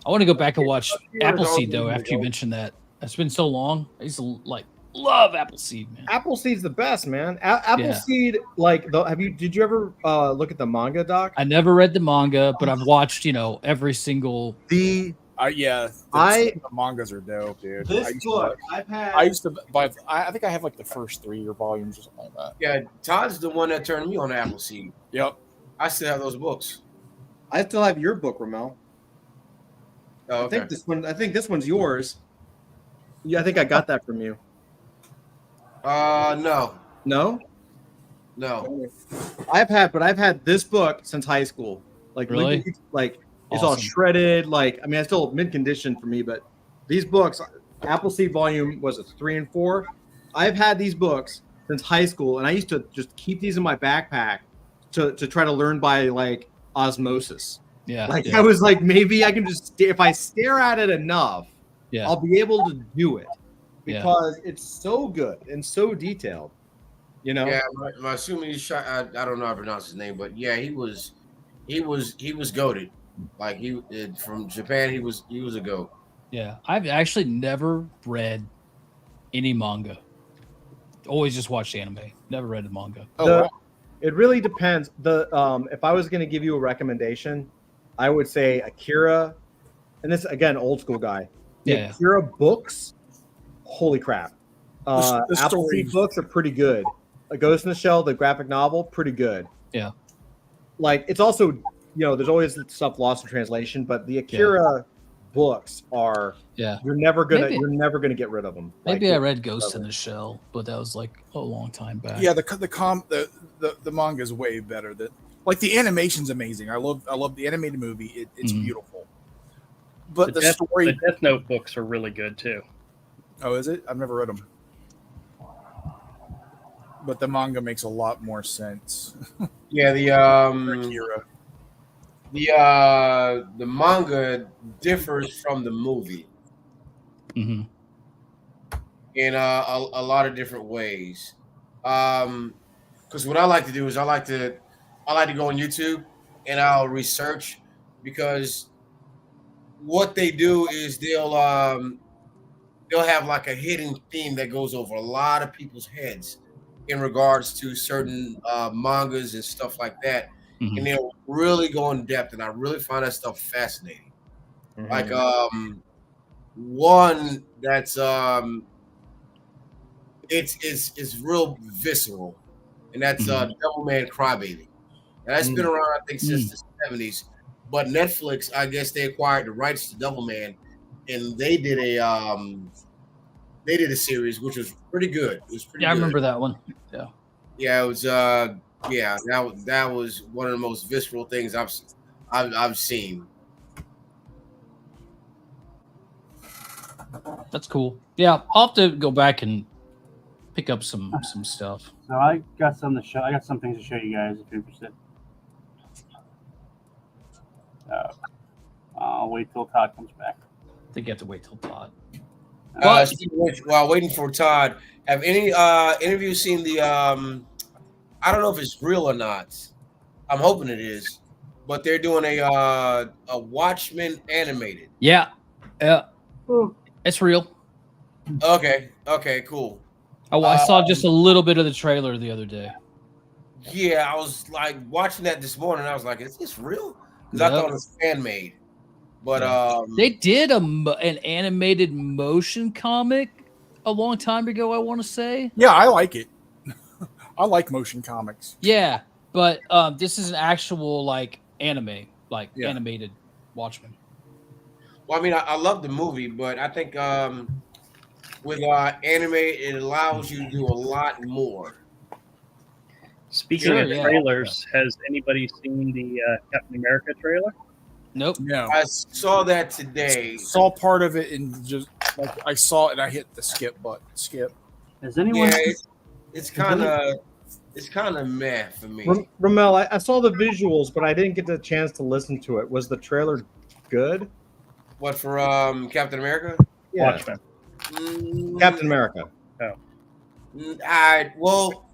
I want to go back and watch Akira's Appleseed always though. been After you good. mentioned that, it's been so long. I used to love Appleseed, man. Appleseed's the best, man. Appleseed, did you ever look at the manga doc? I never read the manga, but I've watched every single. The The mangas are dope, dude. I used to buy- I've had. I used to buy. I think I have like the first 3 volumes or something like that. Yeah, Todd's the one that turned me on Appleseed. Yep. I still have those books. I still have your book, Ramel. Oh, I think this one's yours. Yeah, I think I got that from you. No, No, no. I've had this book since high school. Like Really? It's all Awesome. shredded. I still mint condition for me, but these books, Appleseed Volume was it 3 and 4. I've had these books since high school, and I used to just keep these in my backpack to try to learn by osmosis. Yeah. I was like, maybe I can just if I stare at it enough, Yeah. I'll be able to do it Yeah. because it's so good and so detailed. Yeah, my assuming shot. I don't know how to pronounce his name, but yeah, he was goated. Like from Japan, he was a goat. Yeah, I've actually never read any manga. Always just watched anime. Never read the manga. Oh, wow. It really depends. If I was going to give you a recommendation, I would say Akira, and this again, old school guy. The Yeah. Akira books, holy crap! The story. Appleseed books are pretty good. A Ghost in the Shell, the graphic novel, pretty good. Yeah. It's also there's always stuff lost in translation, but the Akira books are Yeah. you're never gonna Maybe- get rid of them. Maybe I read Ghost in the Shell, but that was like a long time back. Yeah, the manga is way better. The animation's amazing. I love the animated movie. It's Mhm. beautiful. But the The story. Death Note books are really good too. Oh, is it? I've never read them. But the manga makes a lot more sense. Yeah, for Akira. the manga differs from the movie hmm in a lot of different ways. Because what I like to do is I like to go on YouTube and I'll research, because what they do is they'll have like a hidden theme that goes over a lot of people's heads in regards to certain mangas and stuff like that. Mhm. And they'll really go in depth, and I really find that stuff fascinating. Like one that's it's real visceral, and that's Devilman Crybaby. And that's been around, I think, since the 70s. But Netflix, I guess they acquired the rights to Devilman, and they did a series which was pretty good. It was pretty Yeah, I good. remember that one. Yeah. Yeah, it was that was one of the most visceral things I've seen. That's cool. Yeah, I'll have to go back and pick up some stuff. So I got some to show. I got some things to show you guys if you're interested. I'll wait till Todd comes back. I think you have to wait till Todd. Speaking of which, while waiting for Todd, have any of you seen the I don't know if it's real or not. I'm hoping it is, but they're doing a Watchmen animated. Yeah. Yeah. It's real. Okay, cool. I saw just a little bit of the trailer the other day. Yeah, I was like watching that this morning. I was like, is this real? Because I Yep. thought it was fan made. But They did an animated motion comic a long time ago, I want to say. Yeah, I like it. I like motion comics. Yeah, but this is an actual anime, Yeah. animated Watchmen. well, I mean, I love the movie, but I think with anime, it allows you to do a lot more. Speaking Sure, of yeah. trailers, has anybody seen the Captain America trailer? Nope. No, I saw that today. saw part of it and just I saw it and I hit the skip button. Skip. Is anyone? Yeah, it's kind of meh for me. Ramel, I saw the visuals, but I didn't get the chance to listen to it. Was the trailer good? What for Captain America? Yeah, Watchmen. Captain America. Well,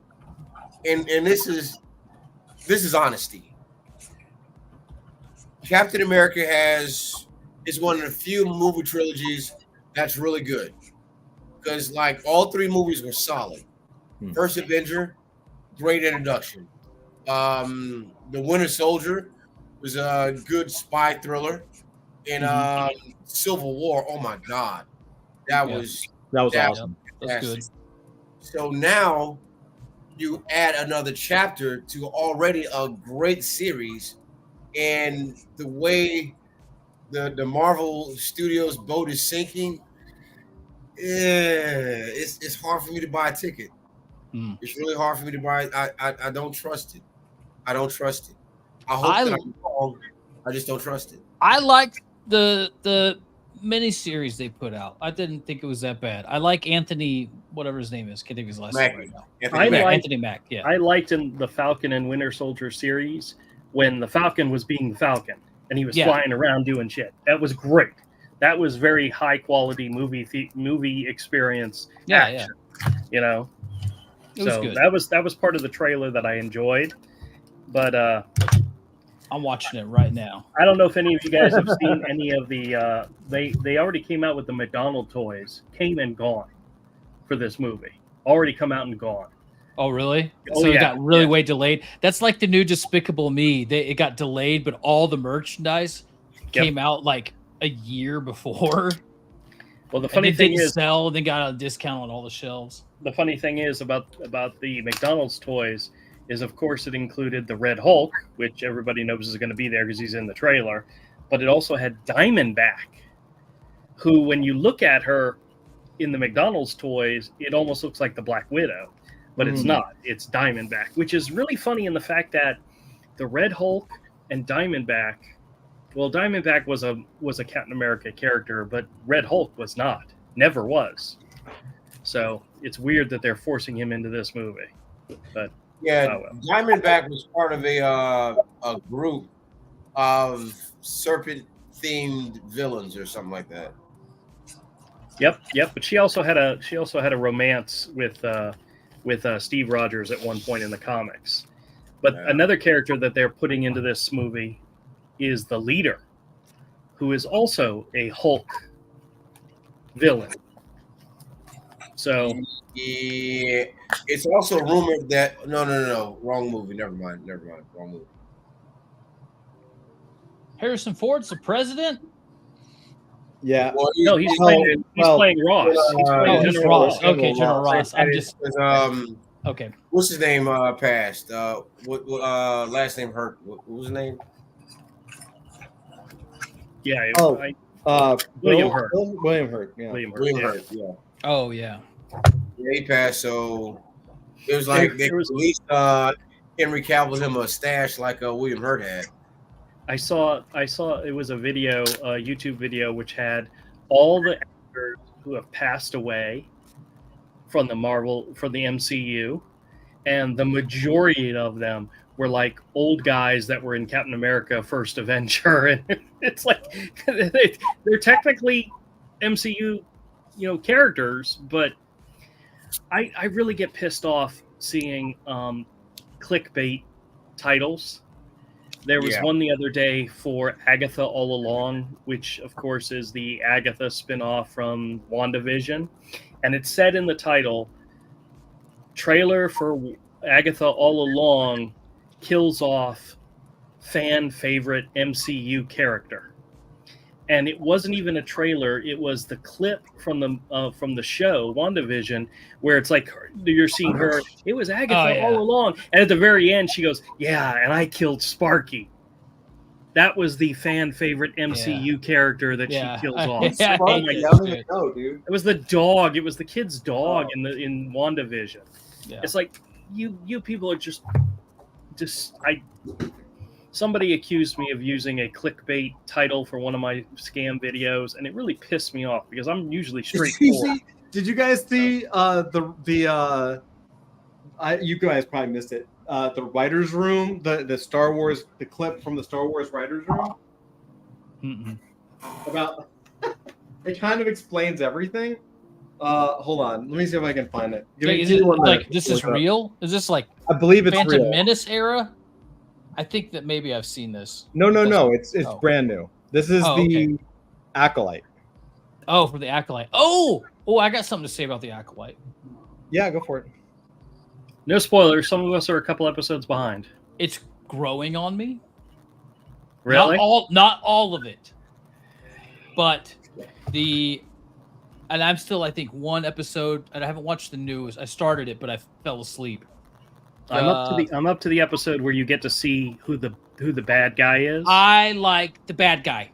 and this is honesty. Captain America is one of the few movie trilogies that's really good because like all three movies were solid. First Avenger, great introduction. The Winter Soldier was a good spy thriller, and Civil War. Oh my God, that was awesome. That's good. So now you add another chapter to already a great series, and the way the Marvel Studios boat is sinking, it's hard for me to buy a ticket. It's really hard for me to buy. I don't trust it. I don't trust it. I hope that I'm wrong. I just don't trust it. I liked the miniseries they put out. I didn't think it was that bad. I like Anthony, whatever his name is. Can't think of his last name right now. Anthony Mack. Yeah. I liked in the Falcon and Winter Soldier series when the Falcon was being the Falcon and he was flying around doing shit. That was great. That was very high quality movie experience. Action, you know. It was good. That was part of the trailer that I enjoyed, but I'm watching it right now. I don't know if any of you guys have seen any of the. They already came out with the McDonald toys, came and gone, for this movie. Already come out and gone. Oh really? Oh, so yeah. it got really way delayed. That's like the new Despicable Me. It got delayed, but all the merchandise came out like a year before. Well, the funny thing is, they got a discount on all the shelves. The funny thing is about the McDonald's toys is, of course, it included the Red Hulk, which everybody knows is going to be there because he's in the trailer, but it also had Diamondback, who, when you look at her in the McDonald's toys, it almost looks like the Black Widow, but it's not. It's Diamondback, which is really funny in the fact that the Red Hulk and Diamondback, well, Diamondback was a Captain America character, but Red Hulk was not, never was. So it's weird that they're forcing him into this movie, but. Yeah, Diamondback was part of a group of serpent-themed villains or something like that. Yep. But she also had a romance with Steve Rogers at one point in the comics. But another character that they're putting into this movie is the Leader, who is also a Hulk villain. So. Yeah, it's also rumored that no, wrong movie. Never mind, wrong movie. Harrison Ford's the president. Yeah. Well, he's playing Ross. He's playing General Ross. Okay, General Ross. I'm just okay. What's his name? Passed. What last name hurt? What was his name? Yeah. William Hurt. William Hurt. Yeah. William Hurt. Yeah. Oh yeah. Yeah, he passed. So it was like they released Henry Cavill him a stash like William Hurt had. I saw it was a video, a YouTube video, which had all the actors who have passed away from the MCU, and the majority of them were like old guys that were in Captain America: First Avenger, and it's like they're technically MCU, characters, but I really get pissed off seeing clickbait titles. There was one the other day for Agatha All Along, which of course is the Agatha spinoff from WandaVision. And it said in the title, trailer for Agatha All Along kills off fan favorite MCU character. And it wasn't even a trailer. It was the clip from the show WandaVision, where it's like you're seeing her. It was Agatha all along, and at the very end, she goes, "Yeah, and I killed Sparky." That was the fan favorite MCU character that she kills off. Oh my God, dude! It was the dog. It was the kid's dog in WandaVision. Yeah. It's like you people are just. Somebody accused me of using a clickbait title for one of my scam videos, and it really pissed me off because I'm usually straightforward. Did you guys see you guys probably missed it. The writers' room, the Star Wars, the clip from the Star Wars writers' room Mm-mm. about it kind of explains everything. Hold on, let me see if I can find it. Wait, is it like this is real? Is this like I believe it's Phantom real. Menace era? I think that maybe I've seen this. No. It's Oh. brand new. This is Oh, the Acolyte. Oh, for the Acolyte. Oh, I got something to say about the Acolyte. Yeah, go for it. No spoilers. Some of us are a couple episodes behind. It's growing on me. Really? Not all of it, but and I'm still, I think, one episode, and I haven't watched the news. I started it, but I fell asleep. I'm up to the episode where you get to see who the bad guy is. I like the bad guy.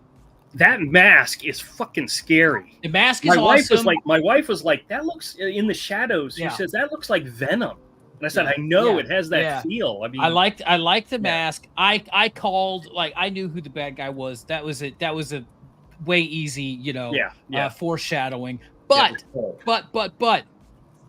That mask is fucking scary. The mask is My wife awesome. was like, that looks in the shadows. She Yeah. says that looks like Venom. And I said, I know Yeah. it has that Yeah. feel. I mean, I liked the mask. I called, like, I knew who the bad guy was. That was a way easy, foreshadowing. But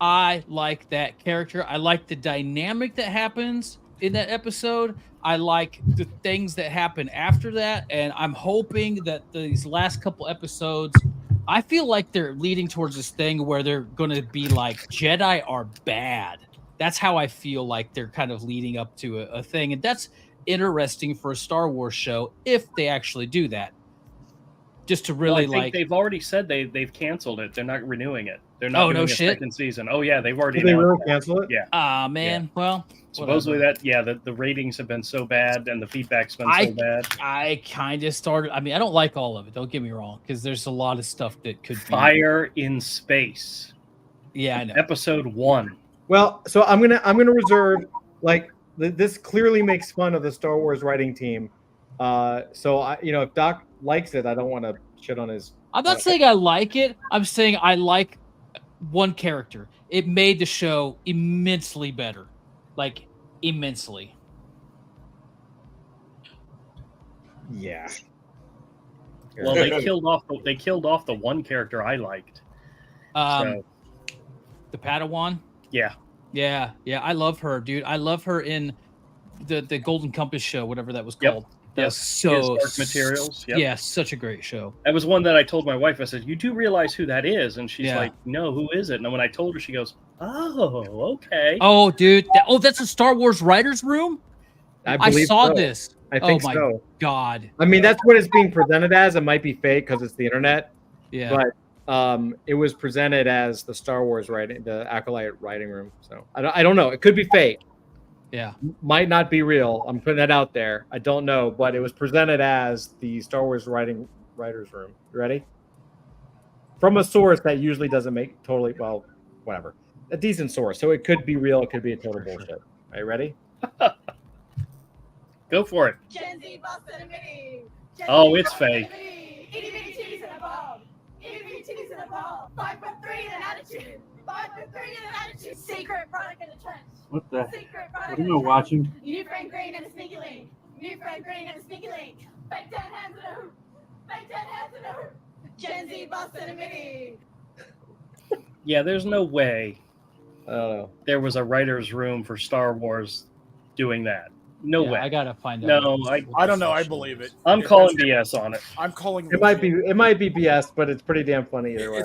I like that character. I like the dynamic that happens in that episode. I like the things that happen after that, and I'm hoping that these last couple episodes, I feel like they're leading towards this thing where they're going to be like, Jedi are bad. That's how I feel like they're kind of leading up to a thing, and that's interesting for a Star Wars show if they actually do that. Just to really I think they've already said they've canceled it. They're not renewing it. They're not doing a second season. Oh yeah, they've already. Did they really announced that. cancel it? Yeah. Ah man, Yeah. well, Supposedly whatever. the ratings have been so bad and the feedback's been so bad. I kind of started. I mean, I don't like all of it. Don't get me wrong, because there's a lot of stuff that could be. Fire in Space, Yeah, I know. episode 1. Well, so I'm gonna reserve, like, this clearly makes fun of the Star Wars writing team. So I, if Doc likes it, I don't want to shit on his. I'm not saying I like it. I'm saying I like one character. It made the show immensely better, like immensely. Yeah. Well, they killed off the one character I liked. The Padawan. Yeah. Yeah. I love her, dude. I love her in the Golden Compass show, whatever that was Yep. called. That's so Dark Materials. Yep. Yeah, such a great show. That was one that I told my wife. I said, "You do realize who that is?" And she's Yeah. like, "No, who is it?" And when I told her, she goes, "Oh, okay." Oh, dude. That's a Star Wars writers' room. I believe saw so. this. I think oh my so. God. I mean, that's what it's being presented as. It might be fake because it's the internet, Yeah. but it was presented as the Star Wars writing, the Acolyte writing room. So I don't know. It could be fake. Yeah. Might not be real. I'm putting that out there. I don't know, but it was presented as the Star Wars writers room. You ready? From a source that usually doesn't make totally whatever. A decent source. So it could be real. It could be a total bullshit. Are you ready? Go for it. Gen Z Boston Mini. Oh, it's fake. Itty bitty titties in a ball. Itty bitty titties in a ball. 5'3" and an attitude. 5'3" and an attitude. Secret product in the trench. What the? Secret product What in am the I trench. watching? New friend green and a sneaky link. New friend green and a sneaky link. Fake 10 hands in a hoop. Fake 10 hands in a hoop. Gen Z Boston Mini. Yeah, there's no way I don't know. there was a writer's room for Star Wars doing that. No Yeah, way. I gotta find out. No, I don't know. I believe it. I'm calling BS on it. I'm calling. It might be BS, but it's pretty damn funny either way.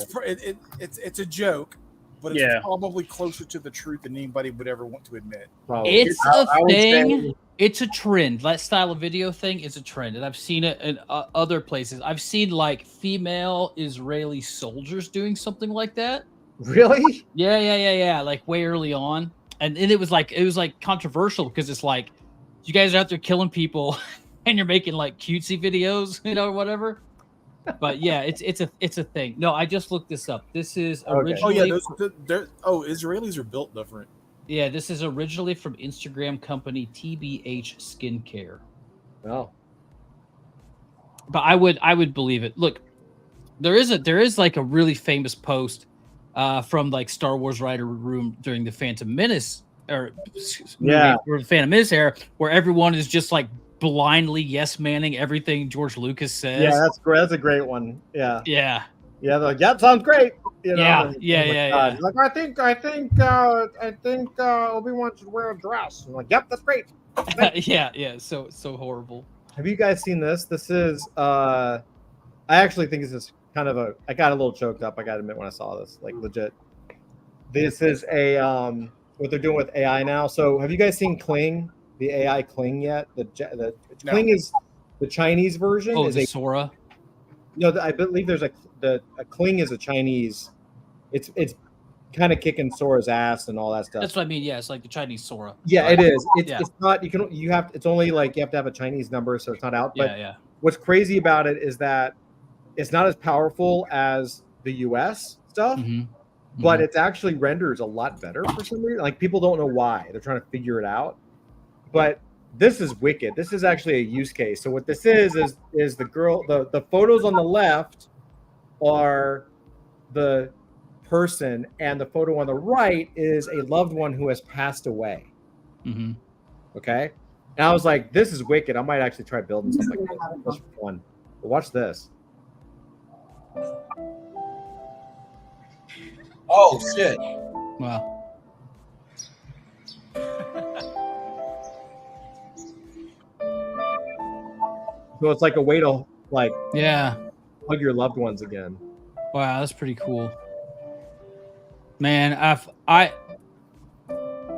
It's a joke, but it's Yeah. probably closer to the truth than anybody would ever want to admit. Probably. It's a I would thing. say- It's a trend. That style of video thing is a trend, and I've seen it in other places. I've seen like female Israeli soldiers doing something like that. Really? Yeah. Like way early on, and it was like controversial because it's like you guys are out there killing people, and you're making like cutesy videos, or whatever. But yeah, it's a thing. No, I just looked this up. This is Okay. originally. Oh yeah, Israelis are built different. Yeah, this is originally from Instagram company TBH Skincare. Oh. But I would believe it. Look, there is like a really famous post from like Star Wars writer room during the Phantom Menace or the Phantom Menace era, where everyone is just like blindly yes manning everything George Lucas says. Yeah, that's great. That's a great one. Yeah. Yeah. Yeah, they're like, yep, sounds great. You know? Yeah, And, yeah, oh my yeah, God. yeah. Like, I think Obi-Wan should wear a dress. I'm like, yep, that's great. yeah. So horrible. Have you guys seen this? This is I actually think this is kind of a I got a little choked up, I gotta admit, when I saw this. Like legit. This is a what they're doing with AI now. So have you guys seen Kling, the AI Kling yet? No. Kling is the Chinese version. Oh, is the a Sora. no, I believe there's a Kling is a Chinese. It's kind of kicking Sora's ass and all that stuff. That's what I mean. Yeah, it's like the Chinese Sora. Yeah, right? it is. It's Yeah. it's not you have it's only like you have to have a Chinese number, so it's not out. But Yeah. what's crazy about it is that it's not as powerful as the US stuff, Mhm. but it actually renders a lot better for some reason. Like people don't know why. They're trying to figure it out. But this is wicked. This is actually a use case. So what this is the girl, the photos on the left are the person, and the photo on the right is a loved one who has passed away. Mm-hmm. Okay. And I was like, this is wicked. I might actually try building something like this just for fun. But watch this. Oh shit! Wow. So it's like a way to like Yeah. hug your loved ones again. Wow, that's pretty cool. Man, Isn't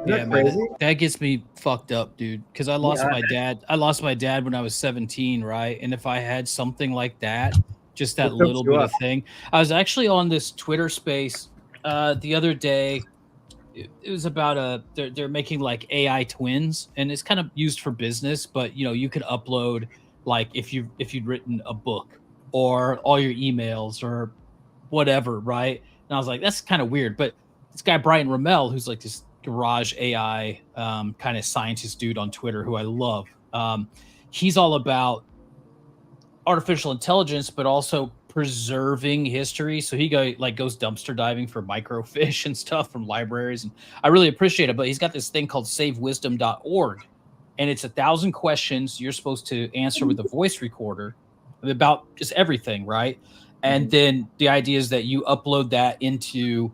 that crazy? that gets me fucked up, dude. Because I lost Yeah. my dad. I lost my dad when I was 17, right? And if I had something like that, just that It chokes little you bit up. of thing. I was actually on this Twitter space the other day. It was about they're making like AI twins, and it's kind of used for business. But you know, you could upload like if you'd written a book or all your emails or whatever, right? And I was like, that's kind of weird. But this guy Brian Rommel, who's like this garage AI kind of scientist dude on Twitter, who I love. He's all about artificial intelligence, but also preserving history. So he goes dumpster diving for microfish and stuff from libraries, and I really appreciate it. But he's got this thing called SaveWisdom.org, and it's 1,000 questions you're supposed to answer with a voice recorder about just everything, right? And then the idea is that you upload that into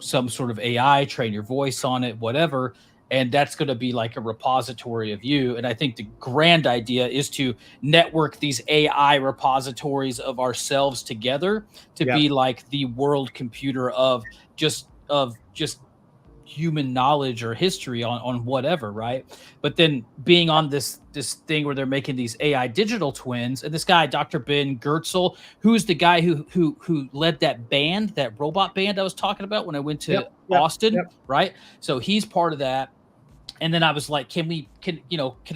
some sort of AI, train your voice on it, whatever, and that's going to be like a repository of you. And I think the grand idea is to network these AI repositories of ourselves together to Yeah. be like the world computer of just human knowledge or history on whatever, right? But then being on this thing where they're making these AI digital twins, and this guy Dr. Ben Goertzel, who's the guy who led that band, that robot band I was talking about when I went to Austin, right? So he's part of that. And then I was like, can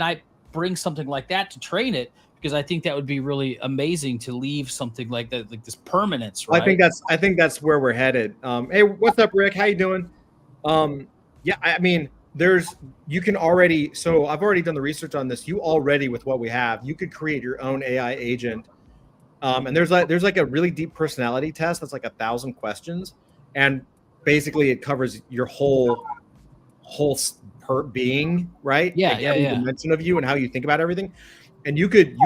I bring something like that to train it? Because I think that would be really amazing to leave something like that, like this permanence, right? I think that's where we're headed. Hey, what's up, Rick? How you doing? Yeah, I mean, you can already. So I've already done the research on this. You already, with what we have, you could create your own AI agent. And there's like a really deep personality test that's like 1,000 questions, and basically it covers your whole being, right? Yeah, like every dimension of you and how you think about everything. And you could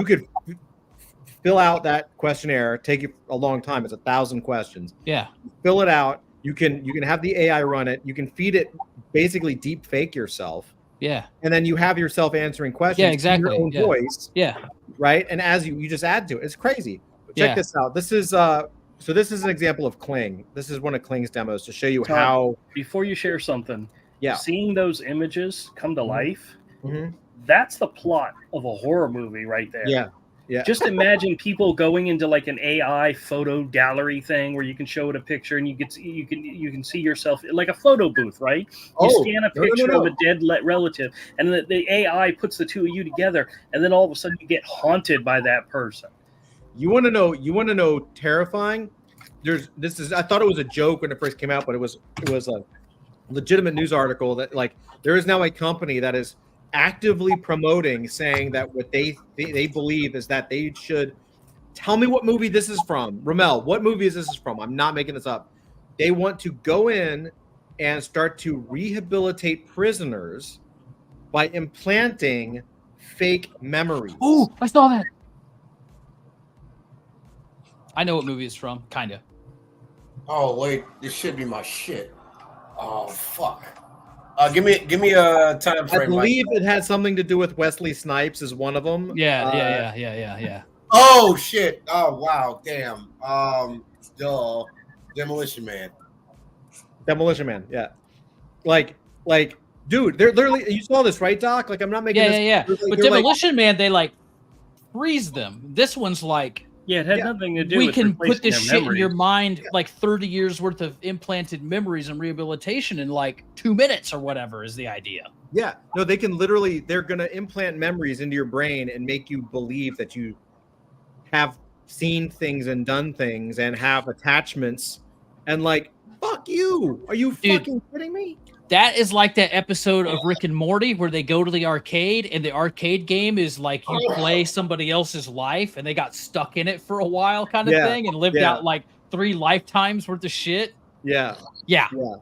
fill out that questionnaire. Take you a long time. It's 1,000 questions. Yeah. Fill it out. You can have the AI run it. You can feed it, basically deep fake yourself. Yeah. And then you have yourself answering questions. Yeah, exactly. In your own voice. Yeah. Right. And as you just add to it, it's crazy. Check this out. This is so this is an example of Kling. This is one of Kling's demos to show you how. Before you share something, Yeah. seeing those images come to life, that's the plot of a horror movie right there. Yeah. Yeah. Just imagine people going into like an AI photo gallery thing where you can show it a picture and you can see yourself like a photo booth, right? You scan a picture of a dead relative, and the AI puts the two of you together, and then all of a sudden you get haunted by that person. You want to know terrifying? I thought it was a joke when it first came out, but it was a legitimate news article that like there is now a company that is actively promoting, saying that what they believe is that they should tell me what movie this is from. Rommel, what movie is this from? I'm not making this up. They want to go in and start to rehabilitate prisoners by implanting fake memories. Oh, I saw that. I know what movie it's from, kind of. Oh wait, this should be my shit. Oh fuck. Give me a time I frame. believe it had something to do with Wesley Snipes is one of them. Yeah. Oh shit. Oh wow. Damn. Duh. Demolition Man. Demolition Man. Yeah. Like, dude, they're literally. You saw this, right, Doc? Like, I'm not making. Yeah. This, But they're like- Demolition Man, they like freeze them. This one's like, Yeah, it had Yeah. nothing to do we with can put replacing this their shit in your memories. mind, like 30 years worth of implanted memories and rehabilitation in like 2 minutes or whatever is the idea. Yeah, no, they can literally. They're gonna implant memories into your brain and make you believe that you have seen things and done things and have attachments. And like, fuck you. Are you Dude. fucking kidding me? That is like that episode of Rick and Morty where they go to the arcade and the arcade game is like you play somebody else's life and they got stuck in it for a while kind of Yeah, thing and lived yeah. out like 3 lifetimes worth of shit. Yeah, Yeah. yeah.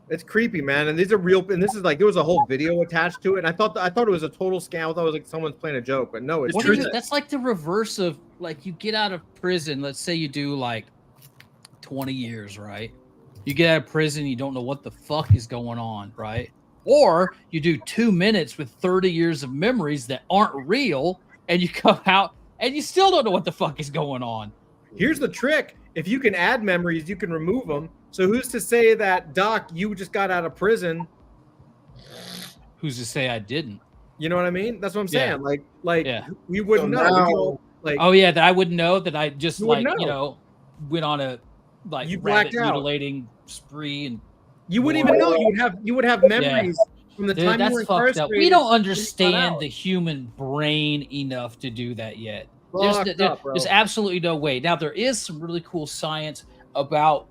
It's creepy, man. And these are real. And this is like there was a whole video attached to it. And I thought it was a total scam. I thought it was like someone's playing a joke, but no, it's What true. do you, that's like the reverse of like you get out of prison. Let's say you do like 20 years, right? You get out of prison, you don't know what the fuck is going on, right? Or you do 2 minutes with 30 years of memories that aren't real, and you come out and you still don't know what the fuck is going on. Here's the trick: if you can add memories, you can remove them. So who's to say that, Doc, you just got out of prison? Who's to say I didn't? You know what I mean? That's what I'm Yeah. saying. Like Yeah. we wouldn't So know. We now- could all, like, Oh yeah, that I wouldn't know that I just You wouldn't like you know. know went on a like You rabbit blacked out. mutilating spree and you wouldn't even know. You would have memories from the dude, time you were that's fucked up. incarcerated. We don't out. understand the human brain enough to do that yet. Fucked up, bro. There's absolutely no way. Now there is some really cool science about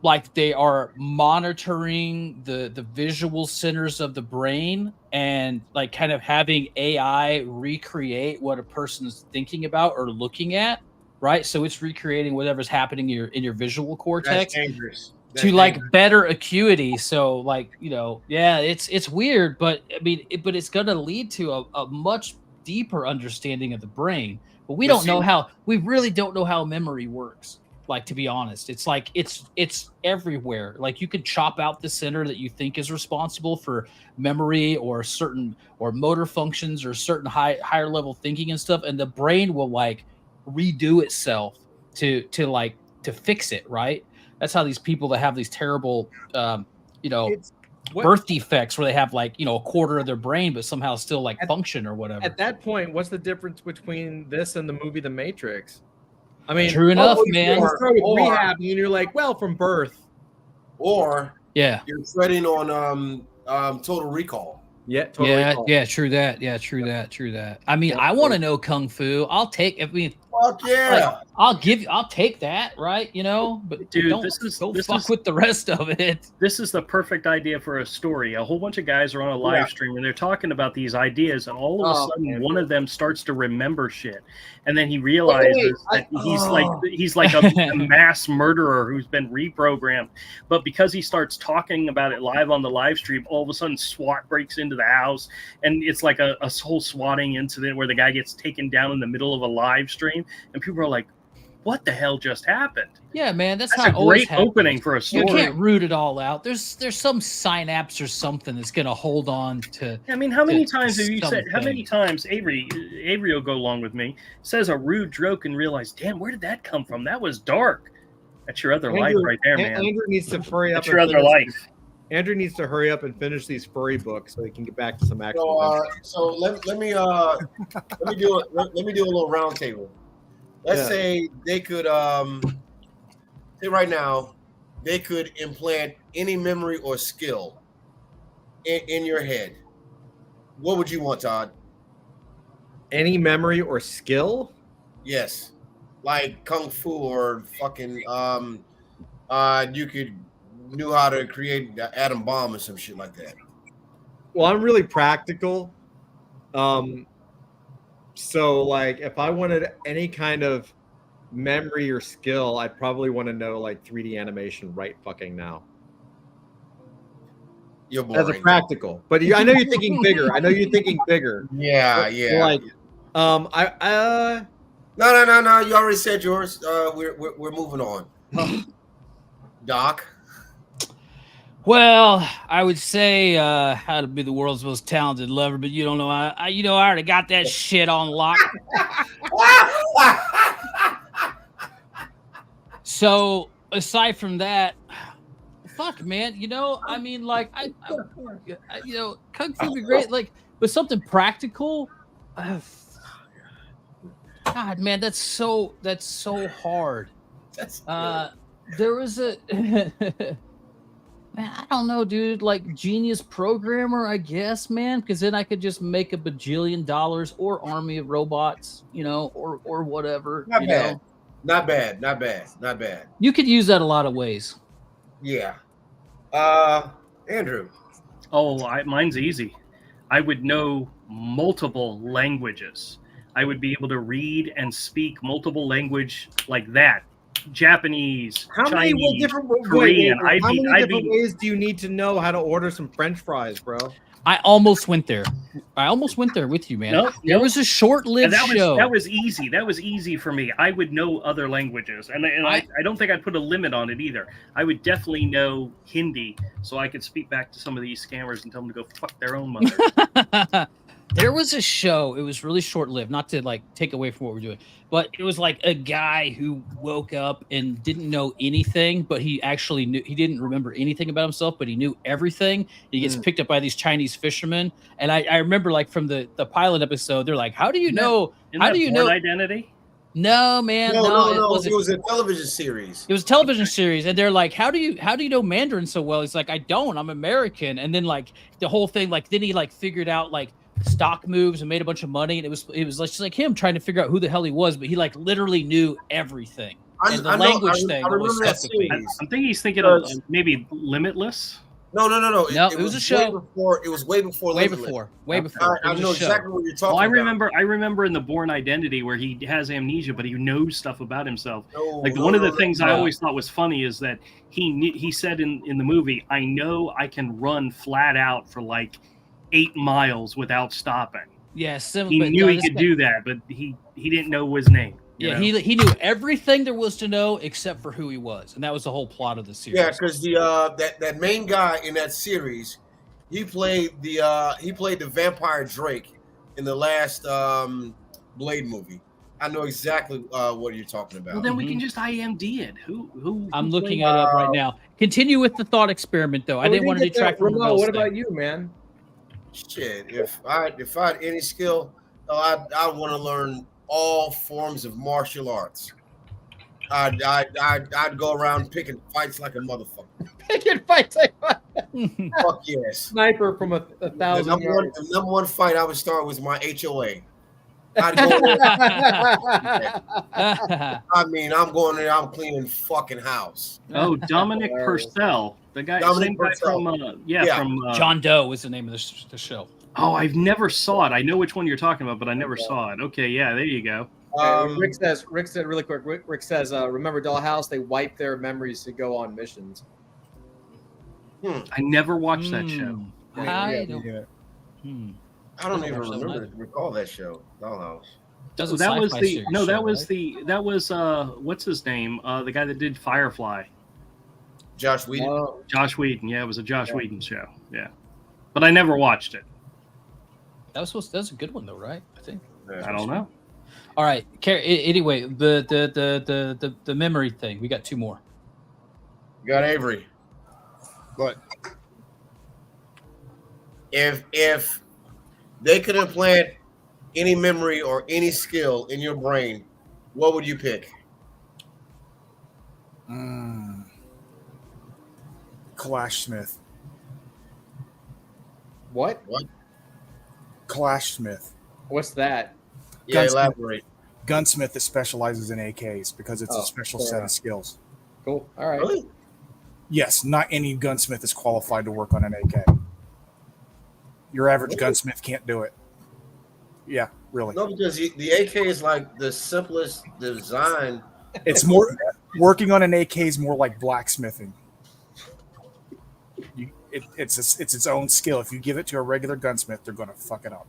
like they are monitoring the visual centers of the brain and like kind of having AI recreate what a person's thinking about or looking at, right? So it's recreating whatever's happening in your visual That's cortex dangerous. That's to like dangerous. better acuity. So like, you know, yeah, it's weird, but I mean, but it's going to lead to a much deeper understanding of the brain. But we But don't know see- how. We really don't know how memory works. Like, to be honest, it's like it's everywhere. Like you could chop out the center that you think is responsible for memory or certain or motor functions or certain higher level thinking and stuff, and the brain will like redo itself to fix it. Right. That's how these people that have these terrible, you know, It's what, birth defects where they have like, you know, a quarter of their brain, but somehow still like At- function or whatever. at that point. What's the difference between this and the movie The Matrix? I mean, True enough, you man. start with Or- rehab, and you're like, well, from birth. Or Yeah. you're treading on Total Recall. Yeah, totally. Yeah, recall. yeah, true that. Yeah, true that. I mean, I want to know kung fu. I'll take. I mean, Fuck yeah. I'll take that, right? You know, but Dude, don't, this is- don't this fuck is- with the rest of it. This is the perfect idea for a story. A whole bunch of guys are on a live Yeah. stream and they're talking about these ideas, and all of a Oh, sudden, man. one of them starts to remember shit, and then he realizes that he's like a mass murderer who's been reprogrammed. But because he starts talking about it live on the live stream, all of a sudden SWAT breaks into the house, and it's like a whole swatting incident where the guy gets taken down in the middle of a live stream, and people are like, "What the hell just happened?" Yeah, man, that's That's how a it always great happens. opening for a You story. can't root it all out. There's some synapse or something that's gonna hold on to. I mean, how many to times have you said? How many something. times Avery will go along with me, says a rude joke and realize, damn, where did that come from? That was dark. That's your other life right there, man. Andrew needs to hurry up. That's your and other finish- life. Andrew needs to hurry up and finish these furry books so he can get back to some actual. So let me do a little round table. Let's Yeah. say they could say right now they could implant any memory or skill in your head. What would you want, Todd? Any memory or skill? Yes, like kung fu or fucking you could knew how to create the atom bomb or some shit like that. Well, I'm really practical. So like if I wanted any kind of memory or skill, I'd probably want to know like 3D animation right fucking now. You're As a boring. practical. But I know you're thinking bigger. I know you're thinking bigger. Yeah, yeah. Like No. You already said yours. We're moving on. Doc. Well, I would say how to be the world's most talented lover, but you don't know. I already got that shit on lock. So aside from that, fuck, man. I mean, like, I Kung Fu would be great. Like, but something practical. God, man, that's so hard. That's There was a man, I don't know, dude. Like genius programmer, I guess, man, because then I could just make $1 bajillion or army of robots, or whatever. not you bad. know? Not bad. Not bad. Not bad. You could use that a lot of ways. Yeah. Andrew. Oh, mine's easy. I would know multiple languages. I would be able to read and speak multiple language like that. Japanese, How many Chinese, different Korean. How many different ways do you need to know how to order some French fries, bro? I almost went there. With you, man. Nope, There nope. was a short-lived And show. that was easy. That was easy for me. I would know other languages, and I don't think I'd put a limit on it either. I would definitely know Hindi, so I could speak back to some of these scammers and tell them to go fuck their own mother. There was a show. It was really short-lived. Not to like take away from what we're doing, but it was like a guy who woke up and didn't know anything, but he actually knew. He didn't remember anything about himself, but he knew everything. He gets picked up by these Chinese fishermen, and I remember like from the pilot episode, they're like, "How do you know? How do you know?" Identity? No, man. No. It wasn't. It was a television series. It was a television series, and they're like, "How do you know Mandarin so well?" He's like, "I don't. I'm American." And then like the whole thing, like then he like figured out like stock moves and made a bunch of money, and it was just like him trying to figure out who the hell he was, but he like literally knew everything. And the language thing was that stuck with me. series. I'm thinking he's thinking of maybe Limitless. No. No, it was a show. It was way before. Way Limitless. before. Way before. I It was know a show. exactly what you're talking Oh, I about. remember in the Born Identity where he has amnesia, but he knows stuff about himself. No, Like no, one of the no, things no. I always thought was funny is that he said in the movie, "I know I can run flat out for like 8 miles without stopping." Yeah, He knew he could do that, but he didn't know his name. you Yeah, know? he knew everything there was to know except for who he was, and that was the whole plot of the series. Yeah, because that main guy in that series, he played the vampire Drake in the last Blade movie. I know exactly what you're talking about. Well, then we can just IMD it. Who I'm looking it up right now. Continue with the thought experiment, though. I didn't want to detract from Ramon, what about you, man? Shit, if I had any skill, I'd want to learn all forms of martial arts. I'd go around picking fights like a motherfucker. Picking fights like Fuck yes. sniper from a The thousand number yards. one fight I would start was my HOA. I'd go there. I mean, I'm going there. I'm cleaning fucking house. Oh, Dominic Purcell, the guy, Dominic same guy Purcell. from Yeah. from John Doe was the name of the show. Oh, I've never saw it. I know which one you're talking about, but I never saw it. Okay, yeah, there you go. Rick said really quick. Rick says, remember Dollhouse? They wipe their memories to go on missions. I never watched that show. I Yeah. don't. I don't even watch that recall that show. Dollhouse. That's a That was sci-fi the series no, show, that was right? that was what's his name? The guy that did Firefly, Josh Whedon. Oh, Josh Whedon. Yeah, it was a Josh Whedon show. Yeah, but I never watched it. That's a good one though, right? I think. I don't know. All right. Anyway, the memory thing. We got 2 more. You got Avery. But If they could implant any memory or any skill in your brain, what would you pick? Clash Smith. what? Clash Smith. What's that? Yeah, Gunsmith. elaborate. Gunsmith that specializes in AKs because it's Oh, a special fair set enough. of skills. Cool. All right. Really? Yes, not any gunsmith is qualified to work on an AK. Your average gunsmith can't do it. Yeah, really. No, because the AK is like the simplest design. It's more working on an AK is more like blacksmithing. It's its own skill. If you give it to a regular gunsmith, they're going to fuck it up.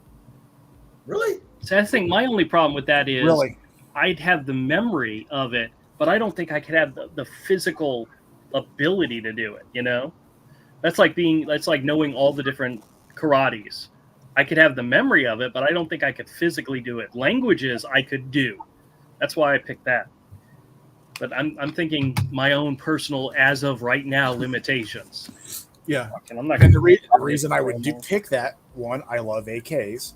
Really? So I think my only problem with that is Really, I'd have the memory of it, but I don't think I could have the physical ability to do it. That's like knowing all the different karates. I could have the memory of it, but I don't think I could physically do it. Languages I could do. That's why I picked that. But I'm thinking my own personal, as of right now, limitations. Yeah. And I'm not And going the reason I would pick that, one, I love AKs.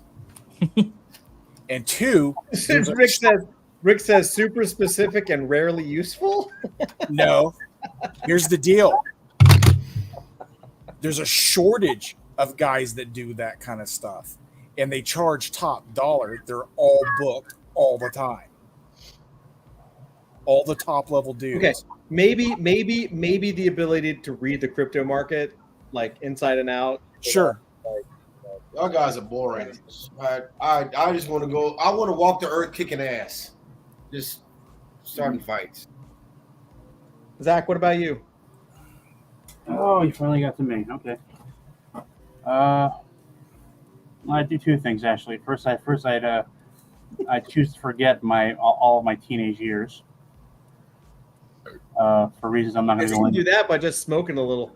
And two, Rick says super specific and rarely useful. no. Here's the deal. There's a shortage of guys that do that kind of stuff. And they charge top dollar. They're all booked all the time. All the top level dudes. Okay, maybe the ability to read the crypto market like inside and out. Sure. Y'all guys are boring. I just want to go. I want to walk the earth kicking ass, just starting fights. Zach, what about you? Oh, you finally got to me. Okay. I do two things actually. First, I choose to forget all of my teenage years. For reasons I'm not going to You go can do into. that by just smoking a little.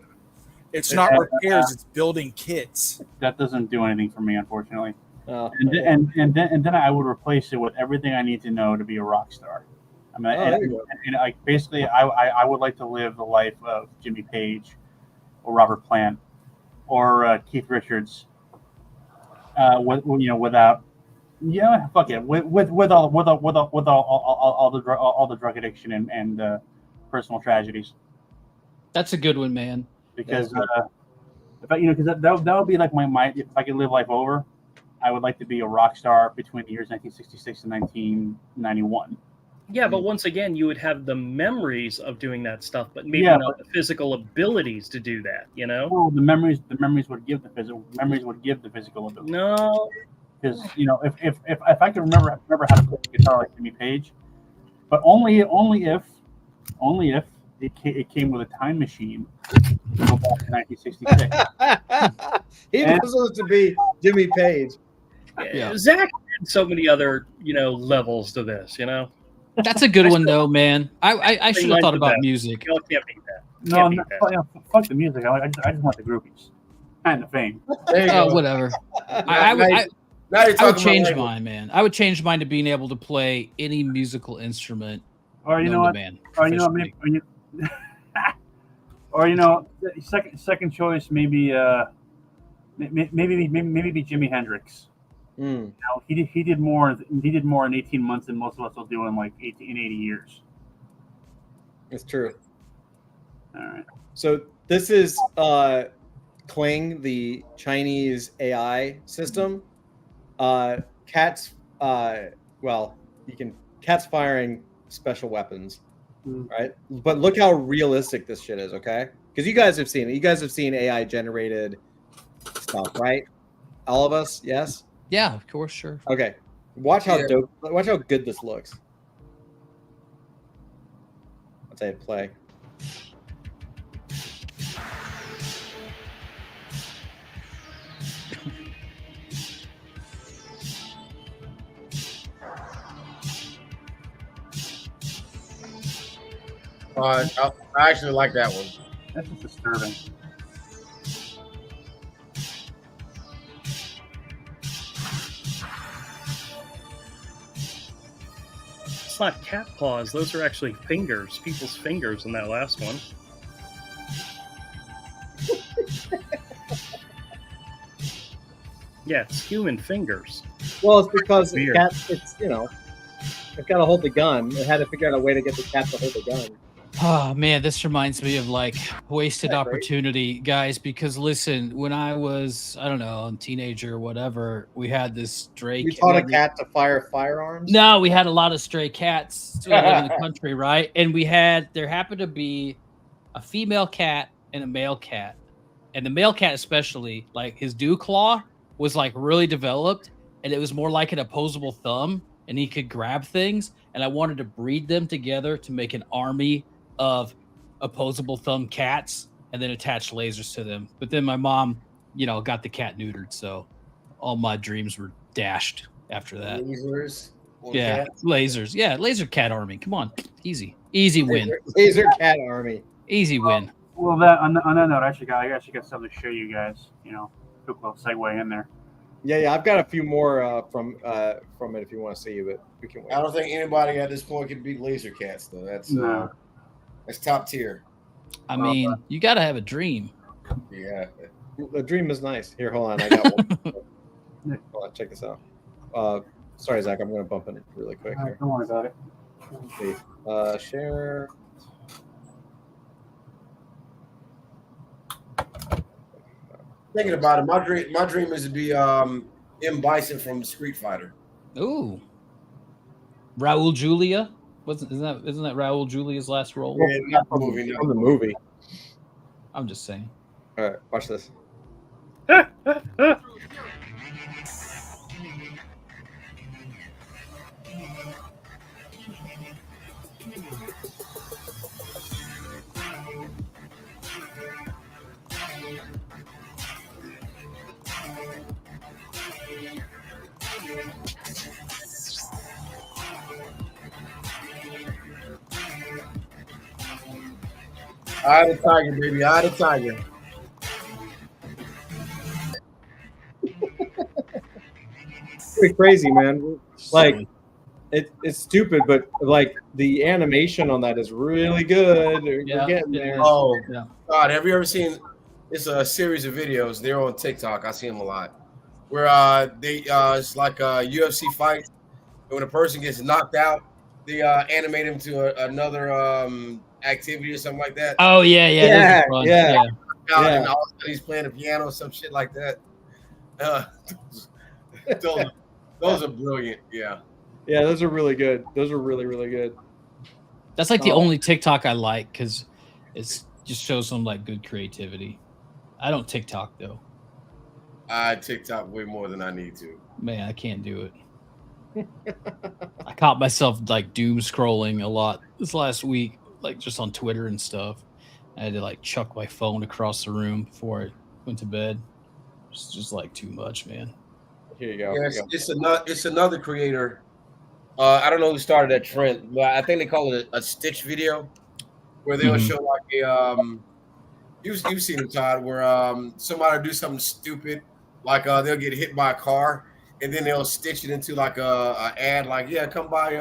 It's not repairs, it's building kits. That doesn't do anything for me, unfortunately. Oh, And then I would replace it with everything I need to know to be a rock star. I mean, there you go. basically, I would like to live the life of Jimmy Page, or Robert Plant, or Keith Richards, without, fuck it, with all the drug addiction and personal tragedies. That's a good one, man. Because if I, because that would be like my if I could live life over, I would like to be a rock star between the years 1966 and 1991. Yeah, but once again, you would have the memories of doing that stuff, but maybe not the physical abilities to do that. Well, the memories would give the physical ability. No, Because if I could remember how to play the guitar like Jimmy Page, but only if it came with a time machine to go back to 1966. He was supposed to be Jimmy Page. Yeah. Zach had so many other levels to this. That's a good one, though, man. I should have thought about music. Y'all can't beat that. No, Can't beat that. fuck the music. I just want the groupies and the fame. There you Oh, go. whatever. Now I you're would talking change about mine, man. I would change mine to being able to play any musical instrument. Or you know known what? to man, Or professionally. second choice maybe maybe Jimi Hendrix. Mm. He did more in 18 months than most of us will do in like 80 years. It's true. All right. So this is Kling, the Chinese AI system. Cat's firing special weapons, right? But look how realistic this shit is, okay? Because you guys have seen it. You guys have seen AI generated stuff, right? All of us, yes. Yeah, of course, sure. Okay. Watch how good this looks. Let's say play. I actually like that one. That's just disturbing. It's not cat paws; those are actually fingers, people's fingers in that last one. Yeah, it's human fingers. Well, it's because the Weird. cat, it's got to hold the gun. It had to figure out a way to get the cat to hold the gun. Oh man, this reminds me of like wasted Yeah, right? opportunity, guys. Because listen, when I was, I don't know, a teenager or whatever, we had this stray. You taught a cat to fire firearms? No, we had a lot of stray cats to live in the country, right? And there happened to be a female cat and a male cat, and the male cat especially, like his dew claw was like really developed, and it was more like an opposable thumb, and he could grab things. And I wanted to breed them together to make an army of opposable thumb cats, and then attach lasers to them. But then my mom, got the cat neutered, so all my dreams were dashed after that. Lasers. Or Yeah, cats? lasers. Yeah, laser cat army. Come on, easy win, Laser Cat Army. easy win. Well, that on that note, I actually got something to show you guys. You know, quick little segue in there. Yeah, I've got a few more from it if you want to see, but we can wait. I don't think anybody at this point can beat Laser Cats though. No. That's top tier. I mean, you got to have a dream. Yeah. The dream is nice. Here, hold on. I got one. Hold on, check this out. Sorry, Zach. I'm going to bump it really quick here. Don't worry about it. Let's see. Share. Thinking about it, my dream is to be M. Bison from Street Fighter. Ooh, Raul Julia. Isn't that Raul Julia's last role? Yeah, not the movie, no. From the movie. I'm just saying. All right, watch this. Eye of the tiger, baby. Eye of the tiger. Pretty crazy, man. Like, it's stupid, but like the animation on that is really good. You're getting there. Oh, Yeah. God. Have you ever seen? It's a series of videos. They're on TikTok. I see them a lot. Where it's like a UFC fight. And when a person gets knocked out, they animate him to another activity or something like that. Oh yeah. Yeah, those are fun. yeah. And all of a sudden he's playing the piano or some shit like that. Those are brilliant. Yeah. Yeah, those are really good. Those are really, really good. That's like the Oh. only TikTok I like because it's just shows some like good creativity. I don't TikTok though. I TikTok way more than I need to. Man, I can't do it. I caught myself like doom scrolling a lot this last week, like just on Twitter and stuff. I had to like chuck my phone across the room before I went to bed. It's just like too much, man. Here you go. Yeah, Here you it's another creator. I don't know who started that trend, but I think they call it a Stitch video, where they'll Mhm. show like a you've seen it, Todd, where somebody do something stupid, like they'll get hit by a car, and then they'll stitch it into like a ad, like come by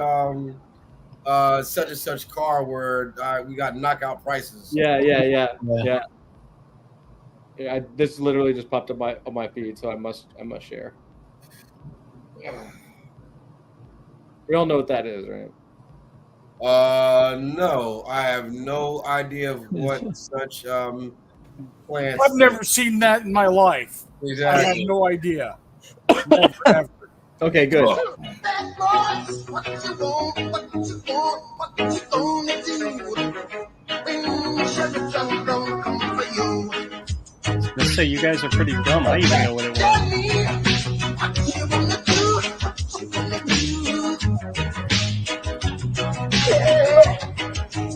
such and such car where we got knockout prices. Yeah. This literally just popped up on my feed, so I must share. We all know what that is, right? No, I have no idea of what such plans. I've never seen that in my life. I have Exactly. no idea. Never, ever. Okay, good. Let's say you guys are pretty dumb. I even know what it was.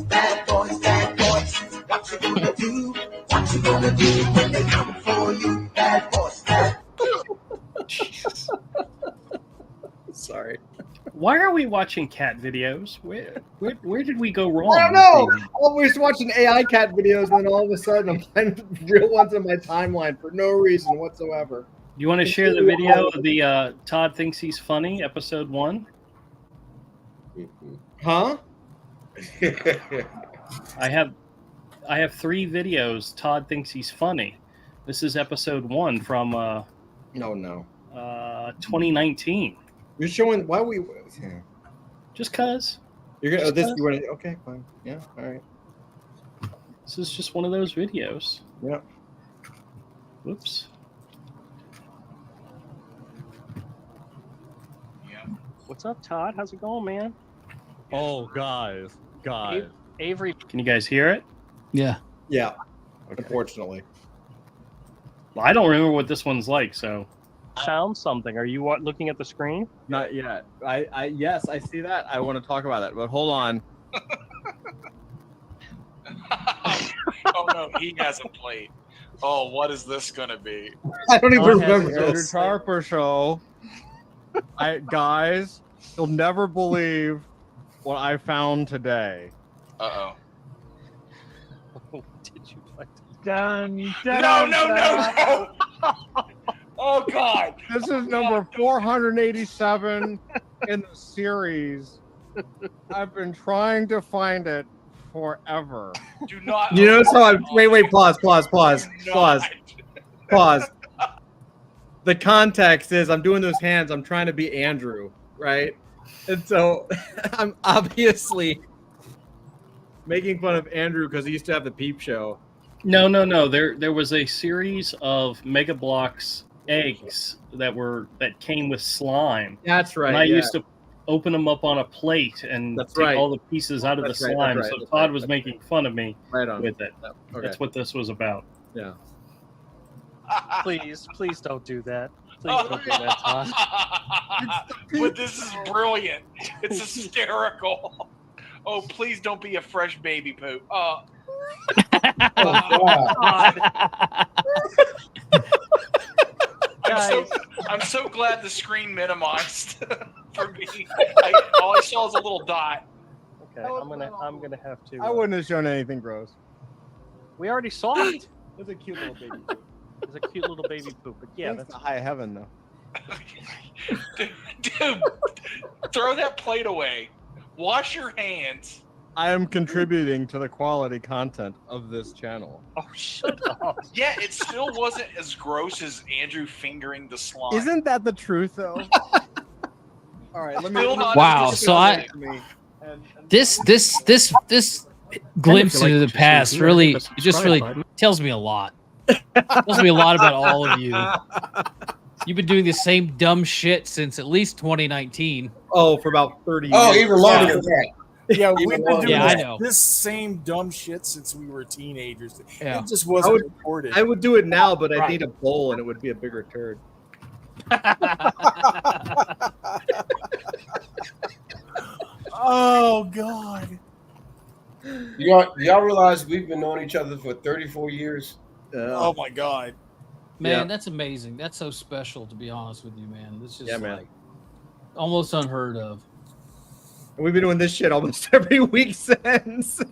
Bad boys, what you gonna do? What you gonna do when they come for you? Bad boys, Sorry. Why are we watching cat videos? Where did we go wrong? I don't know. I'm always watching AI cat videos, and then all of a sudden I'm finding real ones in my timeline for no reason whatsoever. You want to share the video of the Todd Thinks He's Funny, episode 1? Huh? I have 3 videos. Todd Thinks He's Funny. This is episode 1 from No. 2019. You're showing why we. Yeah. Just cause. You're gonna. This. You want to? Okay, fine. Yeah. All right. This is just one of those videos. Yeah. Whoops. What's up, Todd? How's it going, man? Oh, guys. Avery, can you guys hear it? Yeah. Yeah. Okay. Unfortunately. Well, I don't remember what this one's like, so. Found something. Are you looking at the screen? Not yet. Yes, I see that. I want to talk about it, but hold on. Oh no, he hasn't played. Oh, what is this gonna be? I don't even Andrew remember this. Harper show. Guys, You'll never believe what I found today. Uh Did you find Dun, oh. dun, No. Oh God. This is number 487 in the series. I've been trying to find it forever. Do not. You notice how I'm. Wait. Pause. The context is I'm doing those hands. I'm trying to be Andrew, right? And so I'm obviously making fun of Andrew because he used to have the Peep Show. No. There was a series of Mega Bloks eggs that came with slime. That's right. And I yeah. used to open them up on a plate and That's take right. all the pieces out of That's the right, slime. that's So right, that's Todd right, was that's making fun of me right on with it. Okay. That's what this was about. Yeah. Please don't do that. Please don't do that, Todd. But this is brilliant. It's hysterical. Oh, please don't be a fresh baby poop. I'm so glad the screen minimized for me. All I saw is a little dot. Okay, I'm gonna have to. I wouldn't have shown anything gross. We already saw it. It's a cute little baby. It's a cute little baby poop. But yeah, Thanks to high heaven though. Dude, throw that plate away. Wash your hands. I am contributing to the quality content of this channel. Oh, shut up. Yeah, it still wasn't as gross as Andrew fingering the slime. Isn't that the truth though? All right, let me. Still not Wow, as so I this glimpse If you like into the what you see past here, really hit the it just subscribe really button. tells me a lot. Tells me a lot about all of you. You've been doing the same dumb shit since at least 2019. Oh, for about 30 years. Oh, even longer than that. Yeah, we've been doing Yeah, I know. this same dumb shit since we were teenagers. Yeah. It just wasn't would- recorded. I would do it now, but I'd Right. need a bowl and it would be a bigger turd. Oh God! Y'all realize we've been knowing each other for 34 years? Oh my God! Man, Yeah. that's amazing. That's so special, to be honest with you, man. This is Yeah, man. like almost unheard of. And we've been doing this shit almost every week since.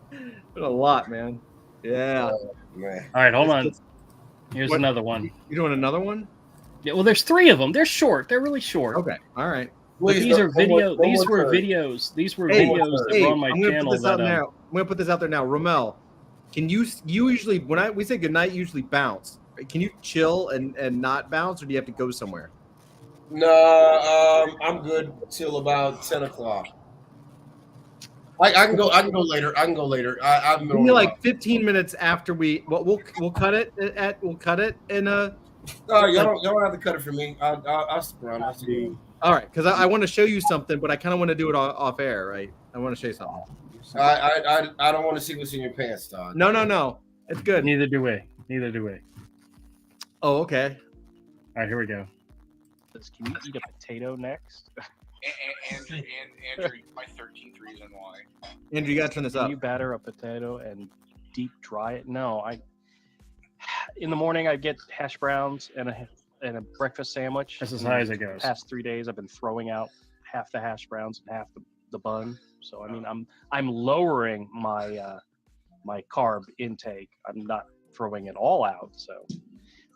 Been a lot, man. Yeah. Man. All right, hold on. It's- Here's What? another one. You doing another one? Yeah, well, there's 3 of them. They're short. They're really short. Okay. All right. But Please these don't- are video. one These more were turn. videos. These were Hey, videos that hey, were on my I'm gonna channel. put this out That, now. I'm gonna put this out there now. Romel, can you usually when we say goodnight, you usually bounce. Can you chill and not bounce, or do you have to go somewhere? No, I'm good till about 10 o'clock. I can go later. I've been Give me like 15 minutes after we'll cut it in a. y'all don't have to cut it for me. I'll stick around. I'll stick around. All right, because I want to show you something, but I kind of want to do it off air, right? I want to show you something. I don't want to see what's in your pants, Todd. No, it's good. neither do we. Neither do we. Oh, okay. All right, here we go. Can you eat a potato next? And Andrew, my 13th reason why. Andrew, you gotta turn this Can up. you batter a potato and deep dry it? No, in the morning I get hash browns and a breakfast sandwich. That's as And high as it goes. The past 3 days I've been throwing out half the hash browns and half the bun. So I mean I'm lowering my my carb intake. I'm not throwing it all out. So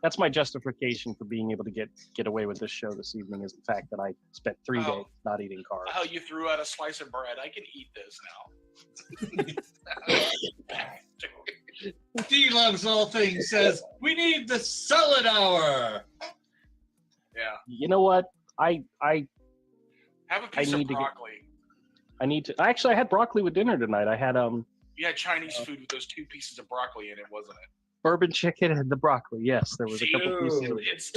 that's my justification for being able to get away with this show this evening is the fact that I spent 3 Oh. days not eating carbs. How you threw out a slice of bread. I can eat this now. D-Loves All Things says, we need the solid hour. Yeah. You know what? I Have a piece of need to get- broccoli. I need to. Actually, I had broccoli with dinner tonight. I had You had Chinese food with those 2 pieces of broccoli in it, wasn't it? bourbon chicken and the broccoli. Yes, there was a couple pieces. Dude, Of it. it's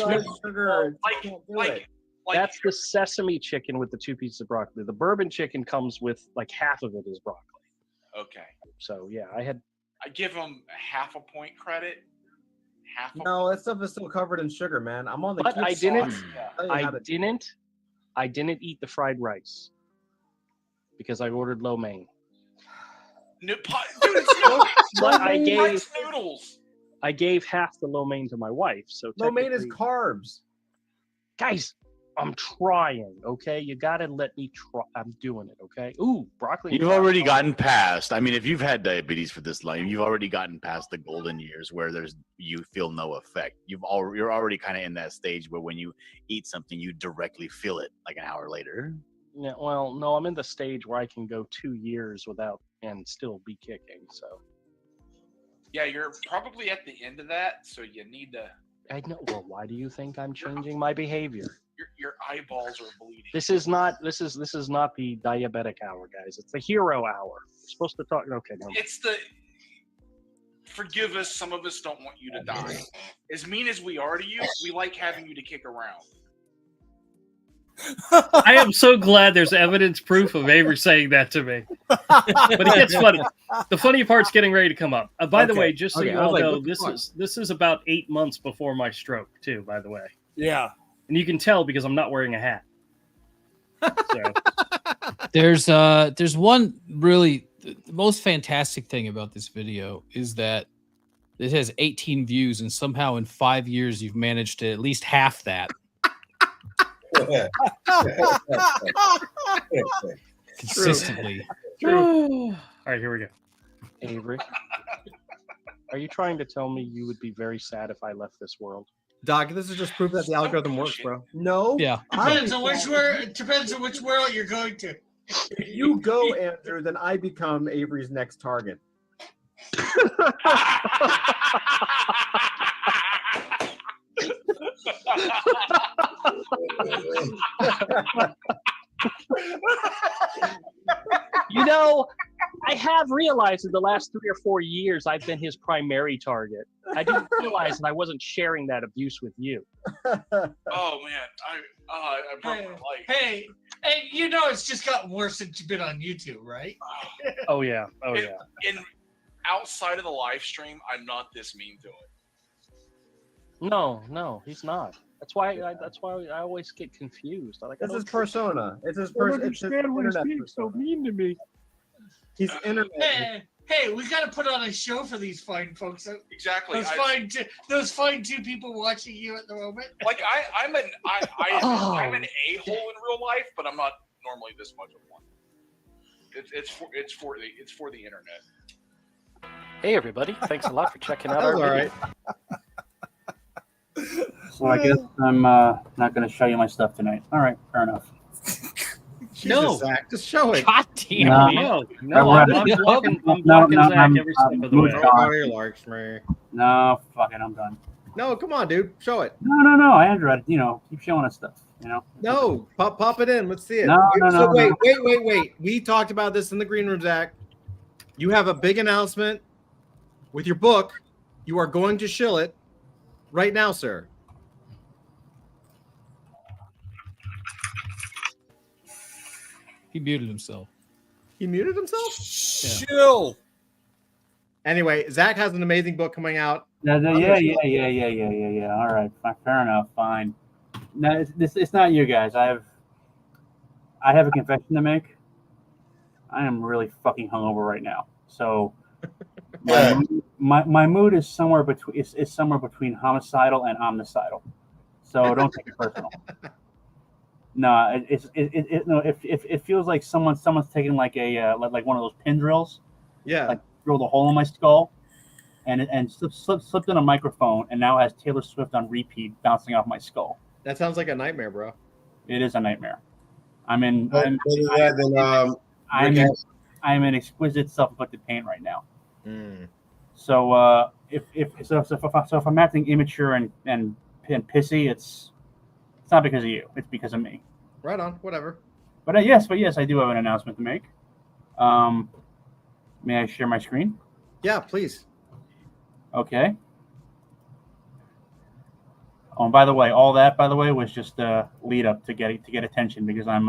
like That's the sesame chicken with the 2 pieces of broccoli. The bourbon chicken comes with like half of it is broccoli. okay. So yeah, I give them half a point credit. No, that stuff is still covered in sugar, man. I'm on the. But cute I didn't. sauce. Tell you how to- I didn't eat the fried rice because I ordered lo mein. Dude, it's noodles. But I gave Rice noodles. I gave half the lo mein to my wife. So Lo mein is technically- carbs. guys, I'm trying, okay? You gotta let me try. I'm doing it, okay? Ooh, broccoli. and You've already cauliflower. gotten past. I mean, if you've had diabetes for this long, you've already gotten past the golden years where you feel no effect. You're already kind of in that stage where when you eat something, you directly feel it like an hour later. Yeah, well, no, I'm in the stage where I can go 2 years without and still be kicking. So Yeah, you're probably at the end of that, so you need to. I know. Well, why do you think I'm changing my behavior? Your eyeballs are bleeding. This is not the diabetic hour, guys. It's the hero hour. We're supposed to talk. Okay, no. It's the. Forgive us. Some of us don't want you to die. As mean as we are to you, we like having you to kick around. I am so glad there's evidence proof of Avery saying that to me. But it gets funny. The funny part's getting ready to come up. By the way, just so you all know, this is about 8 months before my stroke, too, by the way. Yeah. And you can tell because I'm not wearing a hat. So. There's one really the most fantastic thing about this video is that it has 18 views, and somehow in 5 years you've managed to at least half that. Consistently. True. All right, here we go. Avery, are you trying to tell me you would be very sad if I left this world? Doc, this is just proof that the algorithm works, bro. No. Yeah. Depends on which world you're going to. If you go, Andrew, then I become Avery's next target. You know, I have realized in the last 3 or 4 years I've been his primary target. I didn't realize that I wasn't sharing that abuse with you. Oh man, I broke my leg. Hey, you know it's just gotten worse since you've been on YouTube, right? Oh yeah, yeah. And outside of the live stream, I'm not this mean to it. No, he's not. That's why I always get confused. This is persona. It's his persona. It's his internet so mean to me. He's internet. Hey, we got to put on a show for these fine folks. Exactly. Those fine two people watching you at the moment. Like I'm an a-hole in real life, but I'm not normally this much of one. It's for the internet. Hey everybody, thanks a lot for checking out our All video. right. So I guess I'm not going to show you my stuff tonight. All right, fair enough. Jesus, Zach, just show it. God damn. No, I'm blocking Zach every step of the way. No, fuck it, I'm done. No, come on, dude, show it. No, Andrew, keep showing us stuff. No, pop it in. Let's see it. No, Wait. We talked about this in the green room, Zach. You have a big announcement with your book. You are going to shill it right now, sir. He muted himself. He muted himself? Chill. Anyway, Zach has an amazing book coming out. Yeah. All right, fair enough. Fine. No, it's not you guys. I have a confession to make. I am really fucking hungover right now. So my mood is somewhere between homicidal and omnicidal. So don't take it personal. No, it feels like someone's taking like one of those pin drills. Yeah. Like drilled a hole in my skull, and slipped in a microphone, and now has Taylor Swift on repeat bouncing off my skull. That sounds like a nightmare, bro. It is a nightmare. I'm in exquisite self-inflicted pain right now. So if I'm acting immature and pissy, it's not because of you. It's because of me. Right on. Whatever. But yes, I do have an announcement to make. May I share my screen? Yeah, please. Okay. Oh, and by the way, all that was just a lead up to get attention because I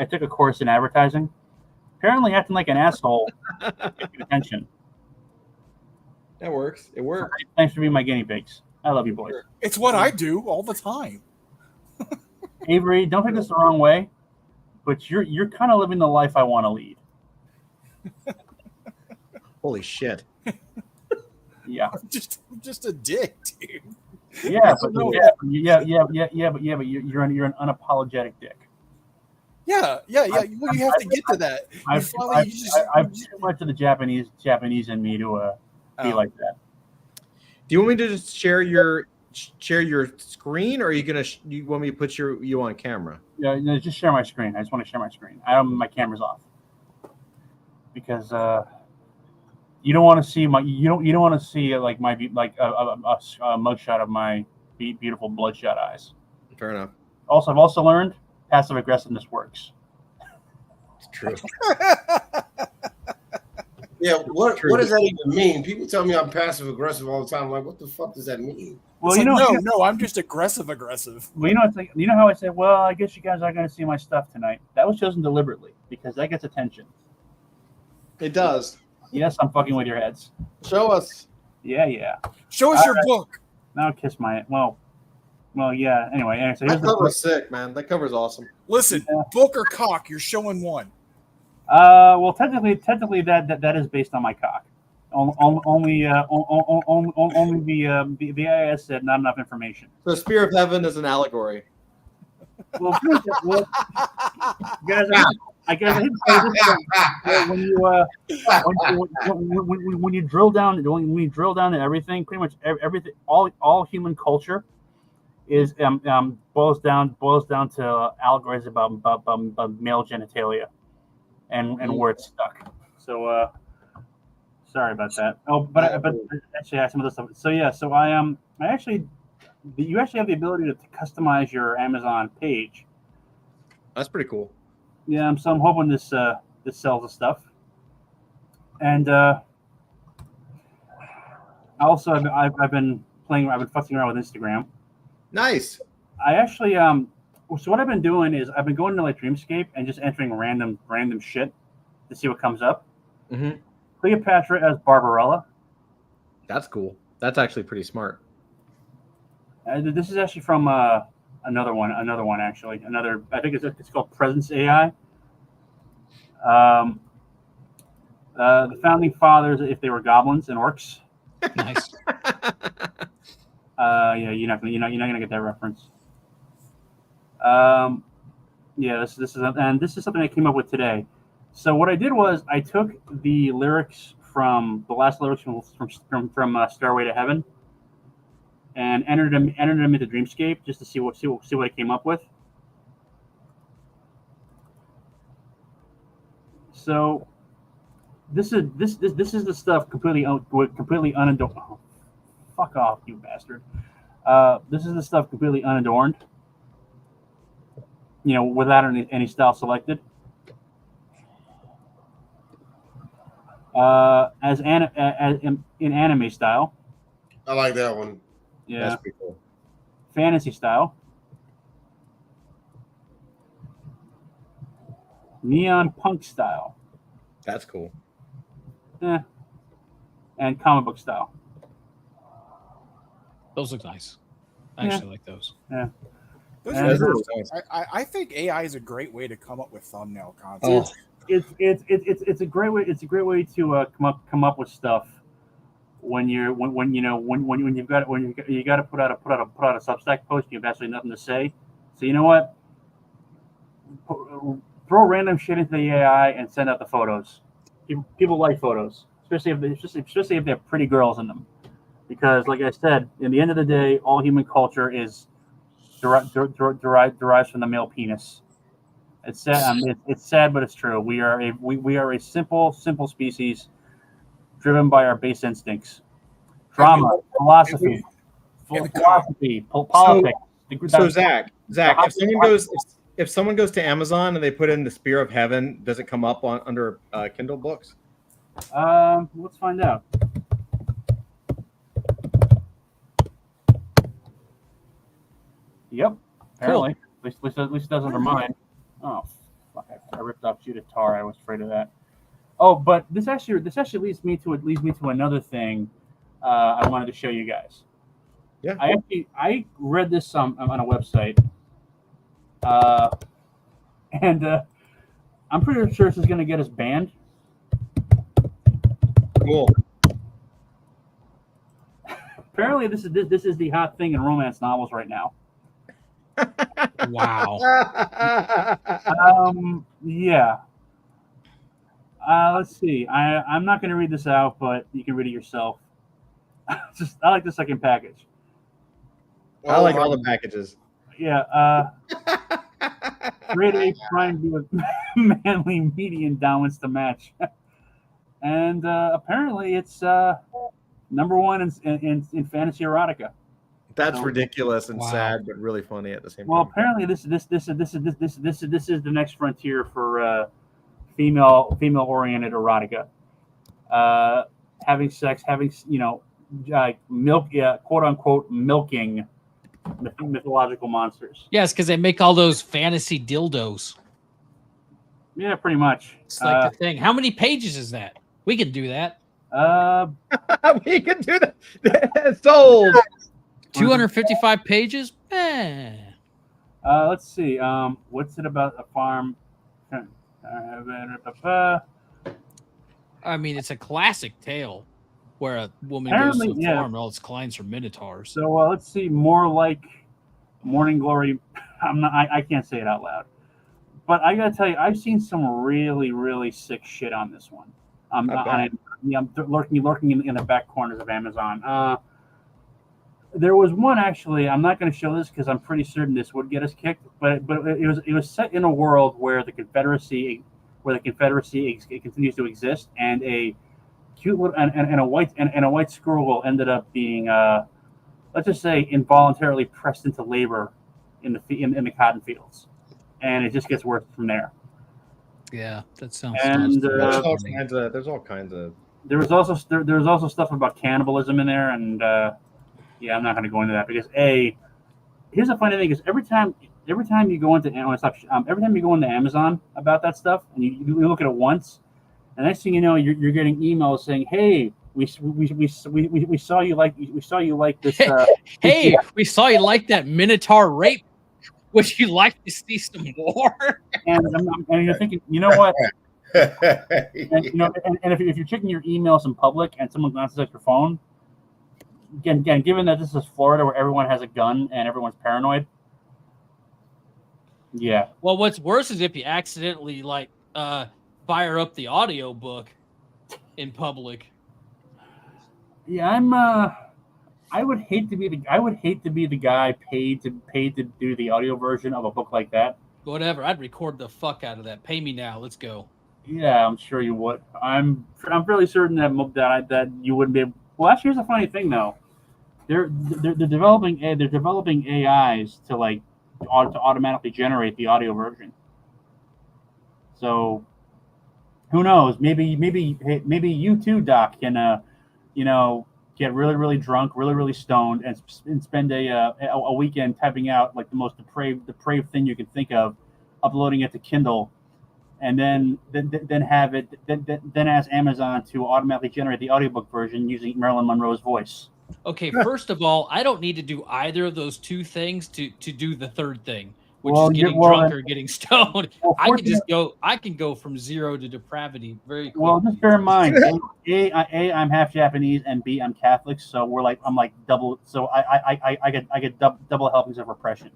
took a course in advertising. Apparently, acting like an asshole to get attention. That works. It works. Thanks for being my guinea pigs. I love you, boys. It's what I do all the time. Avery, don't take this the wrong way, but you're kind of living the life I want to lead. Holy shit. Yeah. I'm just a dick, dude. Yeah, but but you're an unapologetic dick. Yeah. Well, you have to get to that. I've too much of the Japanese in me to be like that. Do you want me to just share your screen, or are you gonna you want me to put you on camera? Yeah, no, just share my screen. I just want to share my screen. My camera's off because you don't want to see you don't want to see like my a mugshot of my beautiful bloodshot eyes. Fair enough. Also, I've also learned passive aggressiveness works. It's true. Yeah, what does that even mean? People tell me I'm passive aggressive all the time. I'm like, what the fuck does that mean? Well, It's like, no, I'm just aggressive. Well, it's like how I said, well, I guess you guys aren't going to see my stuff tonight. That was chosen deliberately because that gets attention. It does. Yes, I'm fucking with your heads. Show us. Yeah. Show us your book. Now kiss my well, yeah. Anyway, so here's That cover's sick, man. That cover's awesome. Listen, book or cock, you're showing one. Well, technically, that is based on my cock. Only the IIS said not enough information. The Spear of Heaven is an allegory. Well, guys, I guess when you drill down to everything, pretty much everything, all human culture is boils down to allegories about male genitalia and where it's stuck. So sorry about that. Oh, but actually I have some other stuff. So yeah, so you actually have the ability to customize your Amazon page. That's pretty cool. Yeah, so I'm hoping this sells the stuff. And also I've been fussing around with Instagram. Nice. I actually so what I've been doing is I've been going to like Dreamscape and just entering random shit to see what comes up. Mm-hmm. Cleopatra as Barbarella. That's cool. That's actually pretty smart. This is actually from another one actually. I think it's called Presence AI. The founding fathers, if they were goblins and orcs. Nice. Yeah, you're not gonna get that reference. Yeah, this is something I came up with today. So what I did was I took the lyrics from the last lyrics from Stairway to Heaven and entered them into Dreamscape just to see what I came up with. So this is the stuff completely unadorned. Oh, fuck off, you bastard. This is the stuff completely unadorned. Without any style selected. As in anime style. I like that one. Yeah. That's pretty cool. Fantasy style. Neon punk style. That's cool. Yeah. And comic book style. Those look nice. I actually like those. Yeah. I think AI is a great way to come up with thumbnail content. It's a great way. It's a great way to come up with stuff when you got to put out a Substack post. And you have absolutely nothing to say. So you know what? Throw random shit into the AI and send out the photos. People like photos, especially if they have pretty girls in them, because like I said, in the end of the day, all human culture is derives from the male penis. It's sad. It's sad, but it's true. We are a simple species, driven by our base instincts. Drama, philosophy, politics. So Zach, if someone goes to Amazon and they put in the Spear of Heaven, does it come up under Kindle books? Let's find out. Yep. Apparently, cool. At least it does under mine. Oh, fuck! I ripped off Judith Tar. I was afraid of that. Oh, but this actually leads me to another thing. I wanted to show you guys. Yeah. I read this on a website. And I'm pretty sure this is going to get us banned. Cool. apparently this is the hot thing in romance novels right now. Wow. Yeah. Let's see. I'm not going to read this out, but you can read it yourself. I like the second package. I like all the packages. Yeah. Grade A prime with manly media endowments to match, and apparently it's #1 in fantasy erotica. That's So- ridiculous and Wow. sad, but really funny at the same Well, time. apparently this is the next frontier for female oriented erotica. Having sex, milk, quote unquote, milking mythological monsters. Yes, because they make all those fantasy dildos. Yeah, pretty much. It's like the thing. How many pages is that? We can do that. We can do that. Sold. 255 pages? Let's see. What's it about a farm? I mean, it's a classic tale where a woman Apparently, goes to a yeah. farm and all its clients are minotaurs. So let's see. More like Morning Glory. I can't say it out loud, but I gotta tell you, I've seen some really, really sick shit on this one. I'm lurking in the back corners of Amazon. There was one actually. I'm not going to show this because I'm pretty certain this would get us kicked. But it was set in a world where the Confederacy continues to exist, and a cute little and a white squirrel ended up being let's just say involuntarily pressed into labor in the cotton fields, and it just gets worse from there. Yeah, that sounds. And There's all kinds of. there was also stuff about cannibalism in there, and yeah, I'm not going to go into that because here's the funny thing is every time you go into Amazon about that stuff and you look at it once, and next thing you know you're getting emails saying, hey, we saw you like this. Hey, we saw you like that Minotaur rape. Would you like to see some more? And you're thinking, you know what? And, and if you're checking your emails in public and someone glances at your phone, again, given that this is Florida where everyone has a gun and everyone's paranoid, yeah. Well, what's worse is if you accidentally fire up the audio book in public. Yeah, I would hate to be the guy paid to do the audio version of a book like that. Whatever, I'd record the fuck out of that. Pay me now. Let's go. Yeah, I'm sure you would. I'm fairly certain that you wouldn't be. Well, actually, here's the funny thing though. They're developing AIs to automatically generate the audio version. So who knows? Maybe you too, Doc, can get really, really drunk, really, really stoned, and spend a weekend typing out like the most depraved thing you can think of, uploading it to Kindle, and then ask Amazon to automatically generate the audiobook version using Marilyn Monroe's voice. Okay, first of all, I don't need to do either of those two things to do the third thing, which Well, is getting yeah, well, drunk or getting stoned. well, I can go from zero to depravity very quickly. Well, just bear in mind, A, I'm half Japanese, and B, I'm Catholic, so I'm like double. So I get double helpings of repression.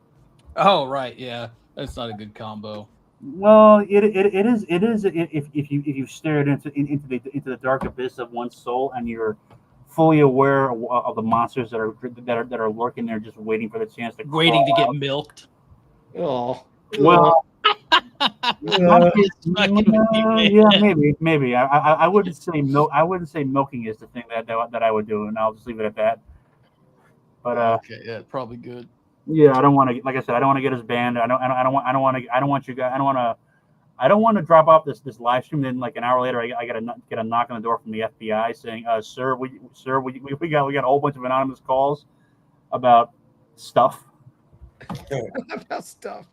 Oh right, yeah, that's not a good combo. Well, it is if you stared into the dark abyss of one's soul and you're fully aware of the monsters that are lurking there, just waiting for the chance to get milked. Oh, well. Yeah, maybe. I wouldn't say milking is the thing that I would do, and I'll just leave it at that. But okay, yeah, probably good. Yeah, I don't want to. Like I said, I don't want to get us banned. I don't want you guys. I don't want to drop off this live stream. Then like an hour later, I get a knock on the door from the FBI saying, "Sir, we got a whole bunch of anonymous calls about stuff." About stuff.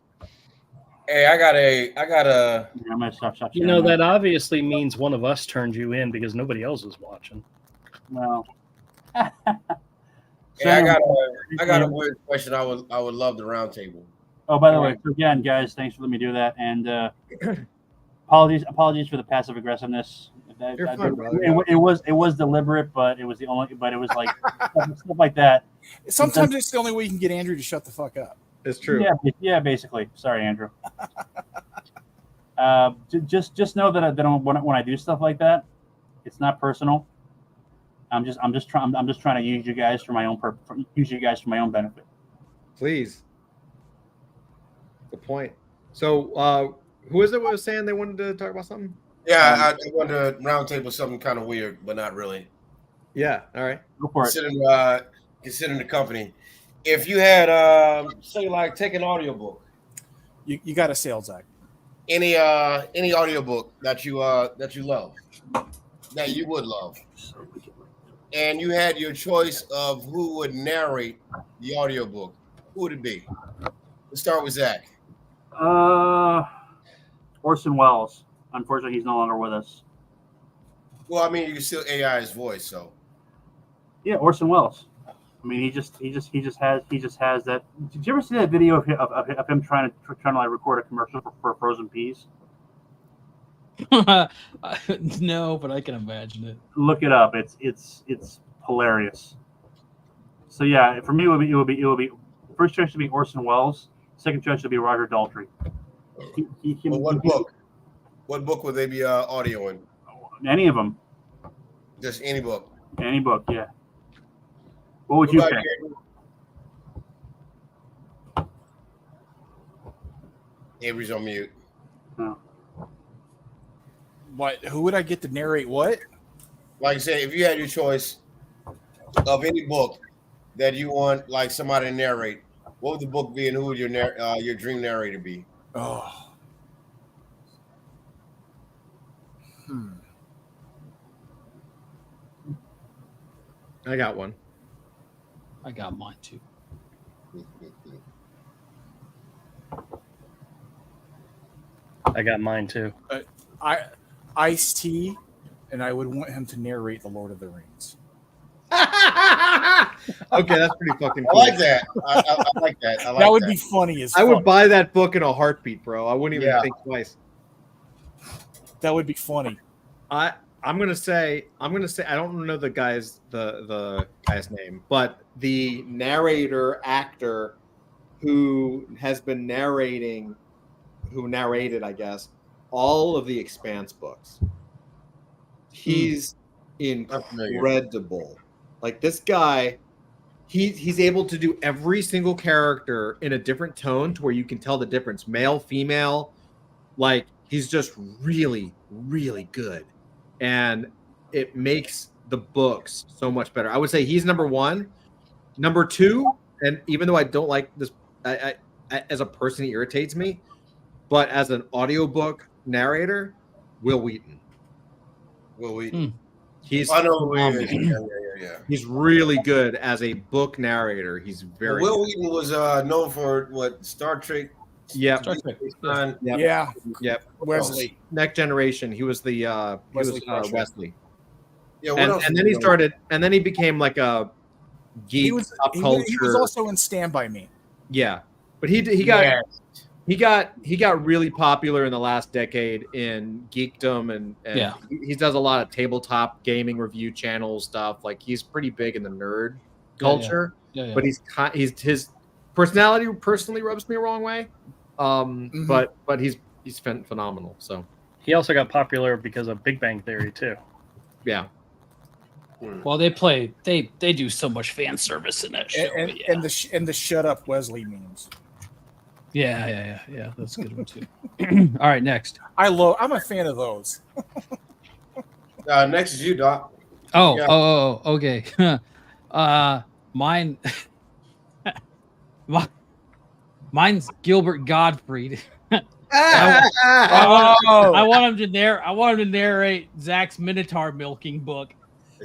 Hey, I got a. Yeah, I'm gonna stop. You know, that obviously means one of us turned you in because nobody else is watching. Well. Hey, I got a weird question. I would love the round table. Oh, by the way, again, guys, thanks for letting me do that. And apologies for the passive aggressiveness. You're fine, brother. It was deliberate, but it was the only. But it was like stuff like that. Sometimes it's the only way you can get Andrew to shut the fuck up. It's true. Yeah, basically. Sorry, Andrew. Just know that when I do stuff like that, it's not personal. I'm just trying to use you guys for my own benefit. Please. Good point. So, who is it was saying they wanted to talk about something? Yeah, I wanted to roundtable something kind of weird, but not really. Yeah. All right. Go for it. Considering the company, if you had say like take an audiobook, you got a sale, Zach. Any audiobook that you love, that you would love, and you had your choice of who would narrate the audiobook, who would it be? Let's start with Zach. Orson Welles. Unfortunately, he's no longer with us. Well, I mean, you can still AI his voice, so. Yeah, Orson Welles. I mean, he just has that. Did you ever see that video of him trying to like record a commercial for frozen peas? No, but I can imagine it. Look it up. It's hilarious. So yeah, for me, it would be first choice would be Orson Welles. Second choice would be Roger Daltrey. What book would they be audioing? Any of them. Just any book. Any book, yeah. What would you pick? Avery's on mute. Oh. What? Who would I get to narrate what? Like I said, if you had your choice of any book that you want, like somebody to narrate, what would the book be, and who would your dream narrator be? Oh. I got one. I got mine too. I got mine too. Ice-T, and I would want him to narrate The Lord of the Rings. Okay, that's pretty fucking I cool. like that. I like that. I like that would be funny as fuck. I would buy that book in a heartbeat, bro. I wouldn't even think twice. That would be funny. I'm gonna say I don't know the guy's name, but the narrator actor who has been narrated, I guess, all of the Expanse books. He's incredible. Like this guy, he's able to do every single character in a different tone to where you can tell the difference, male, female. Like he's just really, really good. And it makes the books so much better. I would say he's number one. Number two, and even though I don't like this, I as a person, he irritates me, but as an audiobook narrator, Will Wheaton. Will Wheaton. He's I know who he is. Yeah. He's really good as a book narrator. He's very Will good. Wheaton was known for what Star Trek. Yep. Star Trek. Yep. Wesley. Next Generation. He was the Wesley. Yeah. And then he started, and then he became like a geek pop culture. He was also in Stand By Me. Yeah, but he got really popular in the last decade in geekdom, and he does a lot of tabletop gaming review channel stuff. Like he's pretty big in the nerd culture. Yeah. But his personality personally rubs me the wrong way. But he's phenomenal. So he also got popular because of Big Bang Theory too. Yeah. Well, they do so much fan service in that show. And the shut up Wesley memes. Yeah. That's a good one too. All right, next. I'm a fan of those. Next is you, Doc. Okay. Mine's Gilbert Gottfried. I want him to narrate Zach's Minotaur milking book.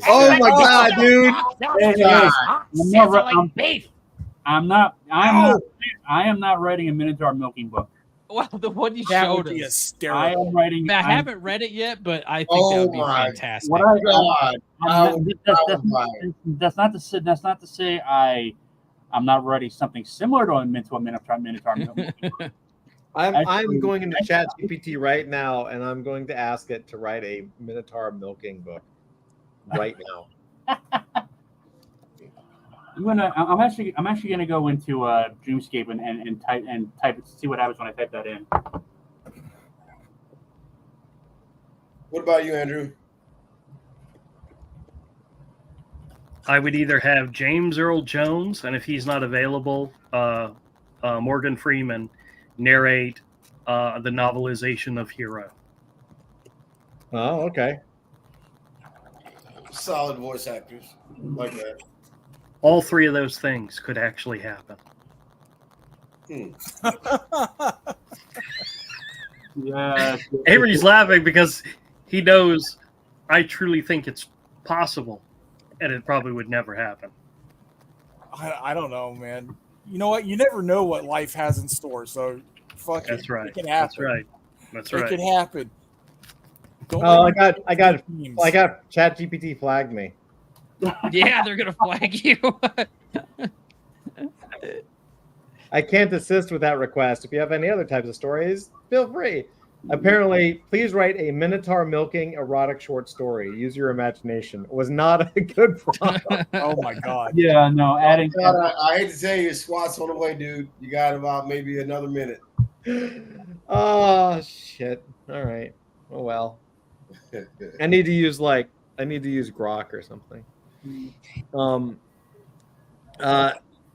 Oh my god, dude! I am not writing a Minotaur milking book. Well, the one you That showed would be us. hysterical. I am writing. I haven't read it yet, but I think that would be fantastic. That's not to say I'm not writing something similar to a Minotaur milking book. I'm Actually- going into Chat GPT right now, and I'm going to ask it to write a Minotaur milking book right now. I'm actually gonna go into Dreamscape and type see what happens when I type that in. What about you, Andrew? I would either have James Earl Jones, and if he's not available, Morgan Freeman narrate the novelization of Hero. Oh, okay. Solid voice actors like that. All three of those things could actually happen. Yeah. Avery's laughing because he knows I truly think it's possible, and it probably would never happen. I don't know, man. You know what? You never know what life has in store. So, fuck it. That's right. It can happen. That's right. That's It right. can happen. Don't Oh, let I got Chat GPT flagged me. Yeah, they're gonna flag you. I can't assist with that request. If you have any other types of stories, feel free. Apparently, please write a Minotaur milking erotic short story. Use your imagination. It was not a good prompt. Oh my god. Yeah, no, adding. God, I hate to tell you, squat's on the way, dude. You got about maybe another minute. Oh shit. All right. Oh well. I need to use Grok or something.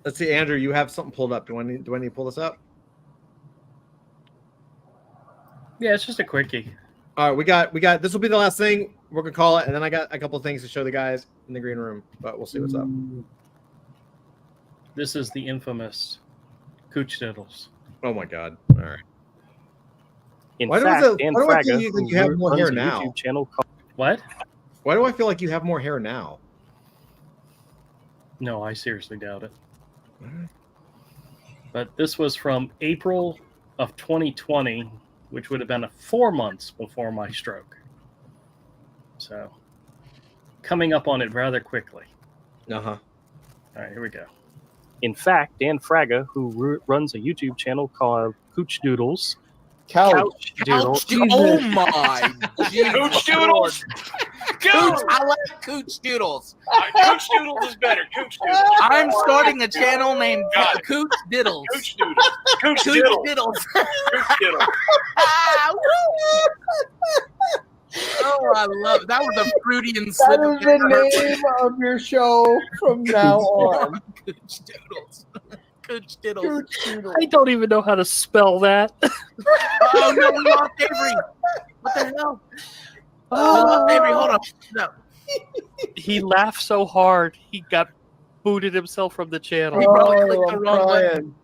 Let's see, Andrew, you have something pulled up. Do I need to pull this up? Yeah, it's just a quickie. All right, we got this will be the last thing. We're gonna call it, and then I got a couple of things to show the guys in the green room, but we'll see what's up. This is the infamous Cooch Diddles. Oh my god. All right. In Why fact, do Dan I feel Fraga, you who think you have more runs hair a now? YouTube channel called, What? Why do I feel like you have more hair now? No, I seriously doubt it. But this was from April of 2020, which would have been 4 months before my stroke. So, coming up on it rather quickly. Uh-huh. All right, here we go. in fact, Dan Fraga, who runs a YouTube channel called Cooch Doodles. Couch Doodles. Oh my! Cooch Doodles. Cooch, I like Cooch Doodles. Cooch Doodles is better. Cooch Doodles. I'm starting a channel named Got it. Cooch Diddles. Cooch Doodles. Cooch Cooch Diddles. Diddles. Cooch Diddles. Oh, I love that. Was a Freudian slip. That is the name of your show from now on. Cooch Doodles. Cooch Diddles. I don't even know how to spell that. Oh no, we lost Avery. What the hell? Oh, Avery, hold on. No. He laughed so hard he got booted himself from the channel. Oh, I'm crying.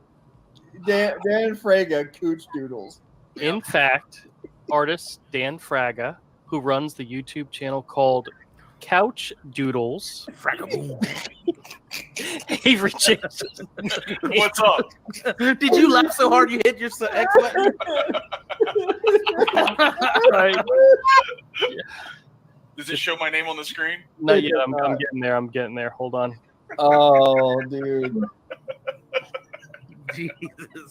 Dan Fraga, Cooch Doodles. In fact, artist Dan Fraga, who runs the YouTube channel called Couch Doodles. Avery Jameson. What's up? Did you laugh so hard you hit your X button? Right. Does it show my name on the screen? Not yet. I'm getting there. I'm getting there. Hold on. Oh, dude. Jesus.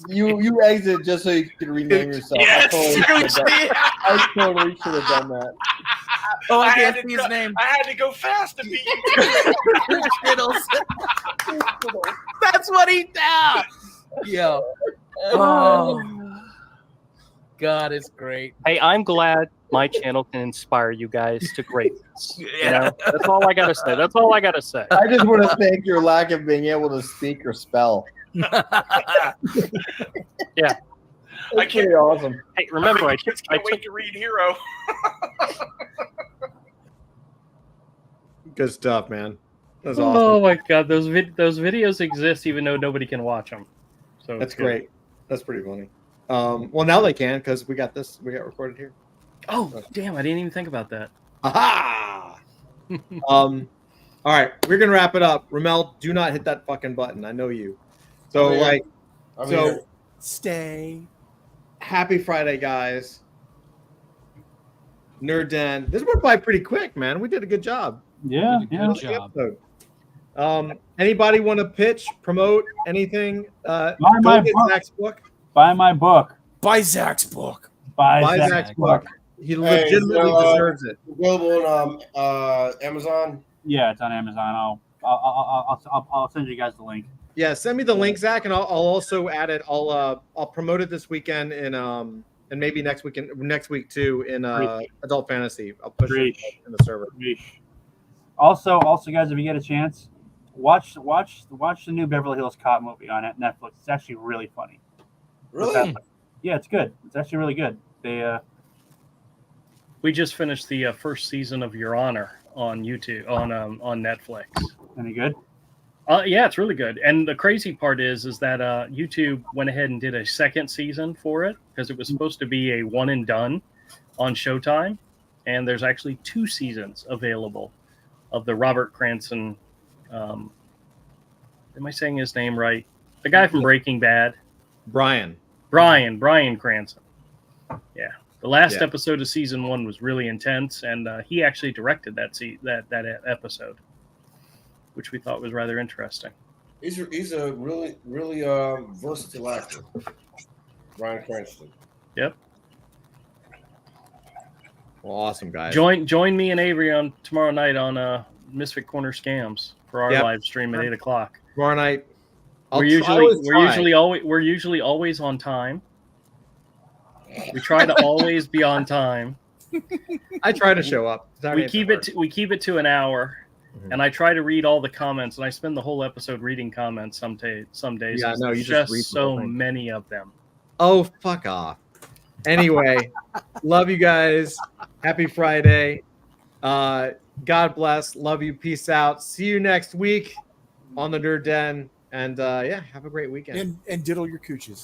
You exit just so you can rename yourself. Yes, I totally should have done that. Oh, I I can't had see to his name. I had to go fast to beat you. Cooch Diddles. That's what he did. Yo. Oh. God, it's great. Hey, I'm glad my channel can inspire you guys to greatness. You know? That's all I gotta say. That's all I gotta say. I just want to thank your lack of being able to speak or spell. Yeah. That's pretty awesome. Hey, remember, I Kids took can't wait to read Hero. Good stuff, man. That's awesome. Oh my god, those videos exist even though nobody can watch them. So That's it's good. great. That's pretty funny. Well, now they can because we got recorded here. Oh damn! I didn't even think about that. Aha! All right, we're gonna wrap it up. Ramel, do not hit that fucking button. I know you. So I'm here. I'm so here. Stay. happy Friday, guys. Nerd Den. This went by pretty quick, man. We did a good job. Yeah, yeah. Good job. Anybody want to pitch, promote anything? my Go get book. Zach's book. Buy my book. Buy Zach's book. Buy Zach's book. He legitimately deserves it. Available on Amazon. Yeah, it's on Amazon. I'll send you guys the link. Yeah, send me the link, Zach, and I'll also add it. I'll promote it this weekend and maybe next week too in Adult Fantasy. I'll push it in the server. Also, guys, if you get a chance, watch the new Beverly Hills Cop movie on Netflix. It's actually really funny. Really? Yeah, it's good. It's actually really good. We just finished the first season of Your Honor on YouTube on Netflix. Any good? Yeah, it's really good. And the crazy part is that YouTube went ahead and did a second season for it because it was supposed to be a one and done on Showtime, and there's actually 2 seasons available of the Robert Cranston. Am I saying his name right? The guy from Breaking Bad. Brian Cranston. Yeah. The last episode of season 1 was really intense, and he actually directed that episode, which we thought was rather interesting. He's a really versatile actor, Bryan Cranston. Yep. Well, awesome, guys. Join me and Avery on tomorrow night on Misfit Corner Scams for our live stream at 8:00 tomorrow night. We're usually always on time. We try to always be on time. I try to show up. We keep it to an hour, and I try to read all the comments, and I spend the whole episode reading comments some days. Yeah, no, you just read so many of them. Oh, fuck off. Anyway, love you guys. Happy Friday. God bless. Love you. Peace out. See you next week on the Nerd Den. And have a great weekend. And diddle your cooches.